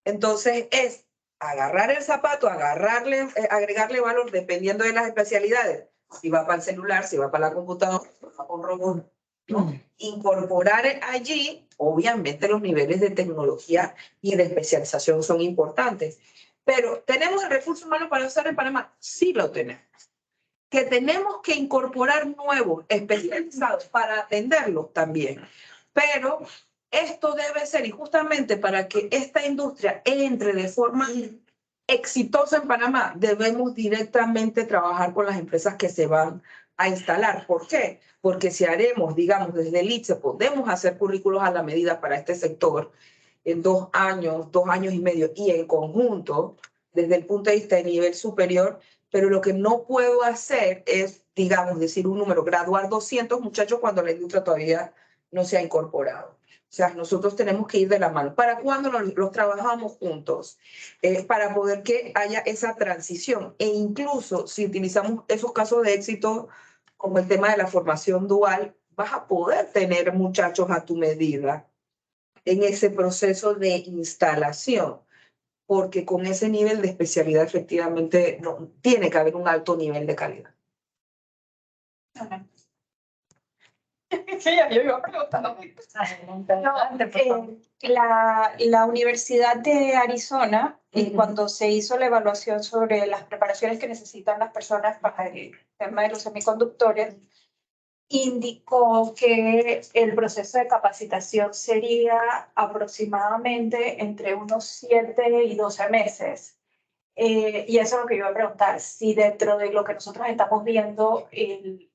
Entonces es agarrar el zapato, agregarle valor dependiendo de las especialidades. Si va para el celular, si va para la computadora, si va para un robot, ¿no? Incorporar allí, obviamente los niveles de tecnología y de especialización son importantes. Pero ¿tenemos el recurso humano para usar en Panamá? Sí lo tenemos. Que tenemos que incorporar nuevos especializados para atenderlos también. Pero esto debe ser, y justamente para que esta industria entre de forma exitosa en Panamá, debemos directamente trabajar con las empresas que se van a instalar. ¿Por qué? Porque si haremos, digamos, desde el ITSE, podemos hacer currículos a la medida para este sector en 2 años, 2 años y medio, y en conjunto, desde el punto de vista de nivel superior, pero lo que no puedo hacer es, digamos, decir un número, graduar 200 muchachos cuando la industria todavía no se ha incorporado. O sea, nosotros tenemos que ir de la mano. ¿Para cuándo los trabajamos juntos? Para poder que haya esa transición. E incluso si utilizamos esos casos de éxito, como el tema de la formación dual, vas a poder tener muchachos a tu medida en ese proceso de instalación, porque con ese nivel de especialidad efectivamente tiene que haber un alto nivel de calidad. Sí, yo iba a preguntar. La Universidad de Arizona, cuando se hizo la evaluación sobre las preparaciones que necesitan las personas para el tema de los semiconductores, indicó que el proceso de capacitación sería aproximadamente entre unos 7 y 12 meses. Y eso es lo que yo iba a preguntar, si dentro de lo que nosotros estamos viendo, el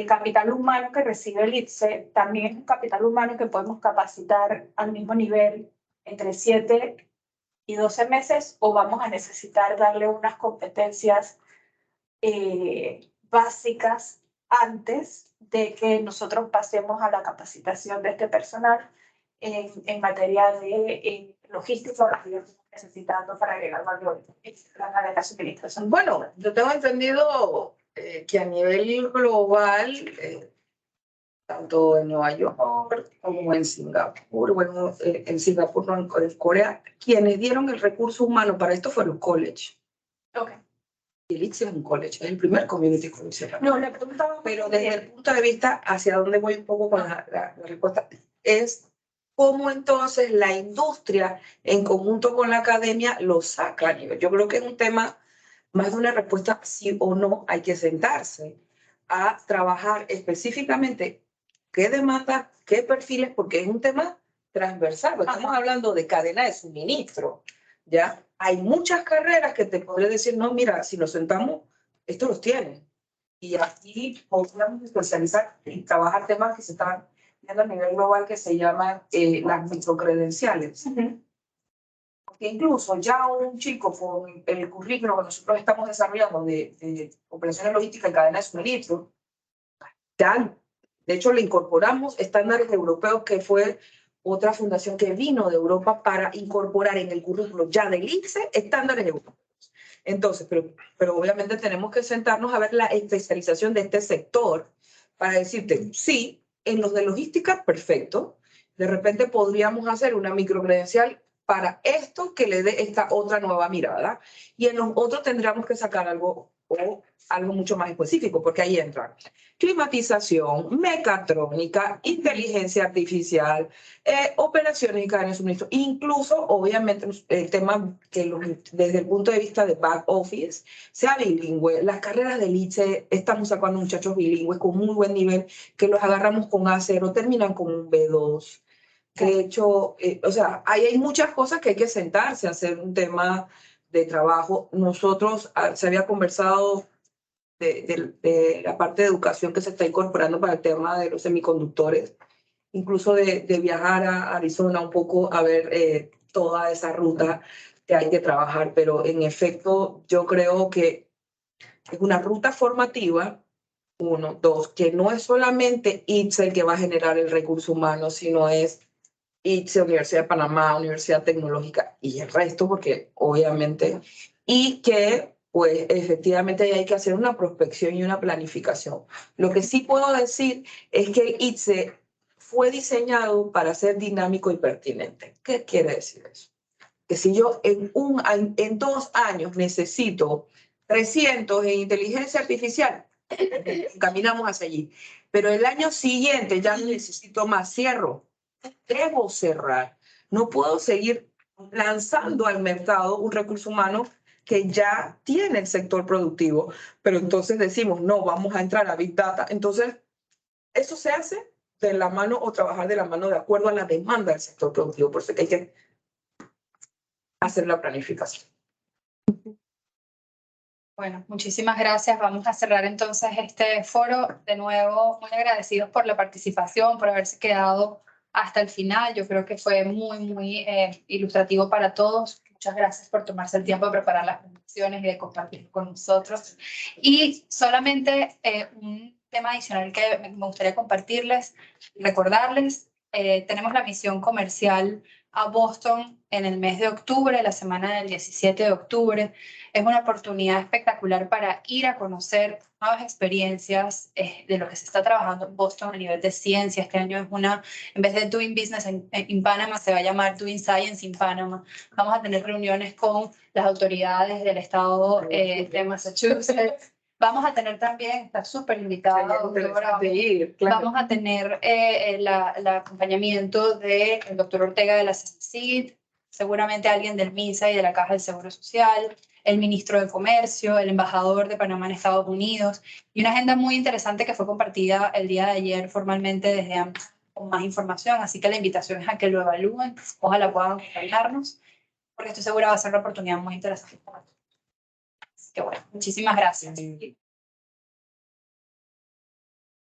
capital humano que recibe el ITSE también es un capital humano que podemos capacitar al mismo nivel entre 7 y 12 meses, o vamos a necesitar darle unas competencias básicas antes de que nosotros pasemos a la capacitación de este personal en materia de logística, la que necesitando para agregar valor en la suministración. Bueno, yo tengo entendido que a nivel global, tanto en Nueva York como en Singapur, bueno, en Singapur, no, en Corea, quienes dieron el recurso humano para esto fueron college. Ok. Y el ITSE es un college, es el primer community college. No, le preguntaba. Pero desde el punto de vista hacia dónde voy un poco con la respuesta, es cómo entonces la industria en conjunto con la academia lo saca a nivel. Yo creo que es un tema más de una respuesta sí o no. Hay que sentarse a trabajar específicamente qué demanda, qué perfiles, porque es un tema transversal. Estamos hablando de cadena de suministro, ¿ya? Hay muchas carreras que te podré decir, no, mira, si nos sentamos, esto los tienen. Y aquí podríamos especializar y trabajar temas que se están viendo a nivel global que se llaman las microcredenciales. Porque incluso ya un chico con el currículo que nosotros estamos desarrollando de operaciones logísticas y cadena de suministro, ya, de hecho le incorporamos estándares europeos, que fue otra fundación que vino de Europa para incorporar en el currículo ya del ITSE estándares europeos. Entonces, pero obviamente tenemos que sentarnos a ver la especialización de este sector para decirte, sí, en los de logística, perfecto. De repente podríamos hacer una microcredencial para esto que le dé esta otra nueva mirada. Y en los otros tendríamos que sacar algo mucho más específico, porque ahí entran climatización, mecatrónica, inteligencia artificial, operaciones y cadena de suministro, incluso, obviamente, el tema que desde el punto de vista de back office sea bilingüe. Las carreras del ITSE, estamos sacando muchachos bilingües con muy buen nivel, que los agarramos con A0, terminan con un B2. De hecho, o sea, ahí hay muchas cosas que hay que sentarse a hacer un tema de trabajo. Nosotros, se había conversado de la parte de educación que se está incorporando para el tema de los semiconductores, incluso de viajar a Arizona un poco a ver toda esa ruta que hay que trabajar, pero en efecto yo creo que es una ruta formativa, uno, dos, que no es solamente ITSE el que va a generar el recurso humano, sino es ITSE, Universidad de Panamá, Universidad Tecnológica y el resto, porque obviamente, y que pues efectivamente hay que hacer una prospección y una planificación. Lo que sí puedo decir es que el ITSE fue diseñado para ser dinámico y pertinente. ¿Qué quiere decir eso? Que si yo en 2 años necesito 300 en inteligencia artificial, caminamos hacia allí. Pero el año siguiente ya necesito más, cierro. Debo cerrar. No puedo seguir lanzando al mercado un recurso humano que ya tiene el sector productivo, pero entonces decimos, no, vamos a entrar a Big Data. Entonces, eso se hace de la mano o trabajar de la mano de acuerdo a la demanda del sector productivo. Por eso que hay que hacer la planificación. Bueno, muchísimas gracias. Vamos a cerrar entonces este foro. De nuevo, muy agradecidos por la participación, por haberse quedado hasta el final. Yo creo que fue muy ilustrativo para todos. Muchas gracias por tomarse el tiempo de preparar las presentaciones y de compartir con nosotros. Y solamente un tema adicional que me gustaría compartirles, recordarles, tenemos la misión comercial a Boston en el mes de octubre, la semana del 17 de octubre. Es una oportunidad espectacular para ir a conocer nuevas experiencias de lo que se está trabajando en Boston a nivel de ciencia. Este año es en vez de Doing Business in Panama, se va a llamar Doing Science in Panama. Vamos a tener reuniones con las autoridades del estado de Massachusetts, Vamos a tener también, está súper invitada, doctora, Interesante ir, claro. vamos a tener el acompañamiento del doctor Ortega de la CENCID, seguramente alguien del MINSA y de la Caja del Seguro Social, el ministro de Comercio, el embajador de Panamá en Estados Unidos, y una agenda muy interesante que fue compartida el día de ayer formalmente desde AMSA con más información, así que la invitación es a que lo evalúen, ojalá puedan acompañarnos, porque estoy segura va a ser una oportunidad muy interesante. Así que bueno, muchísimas gracias.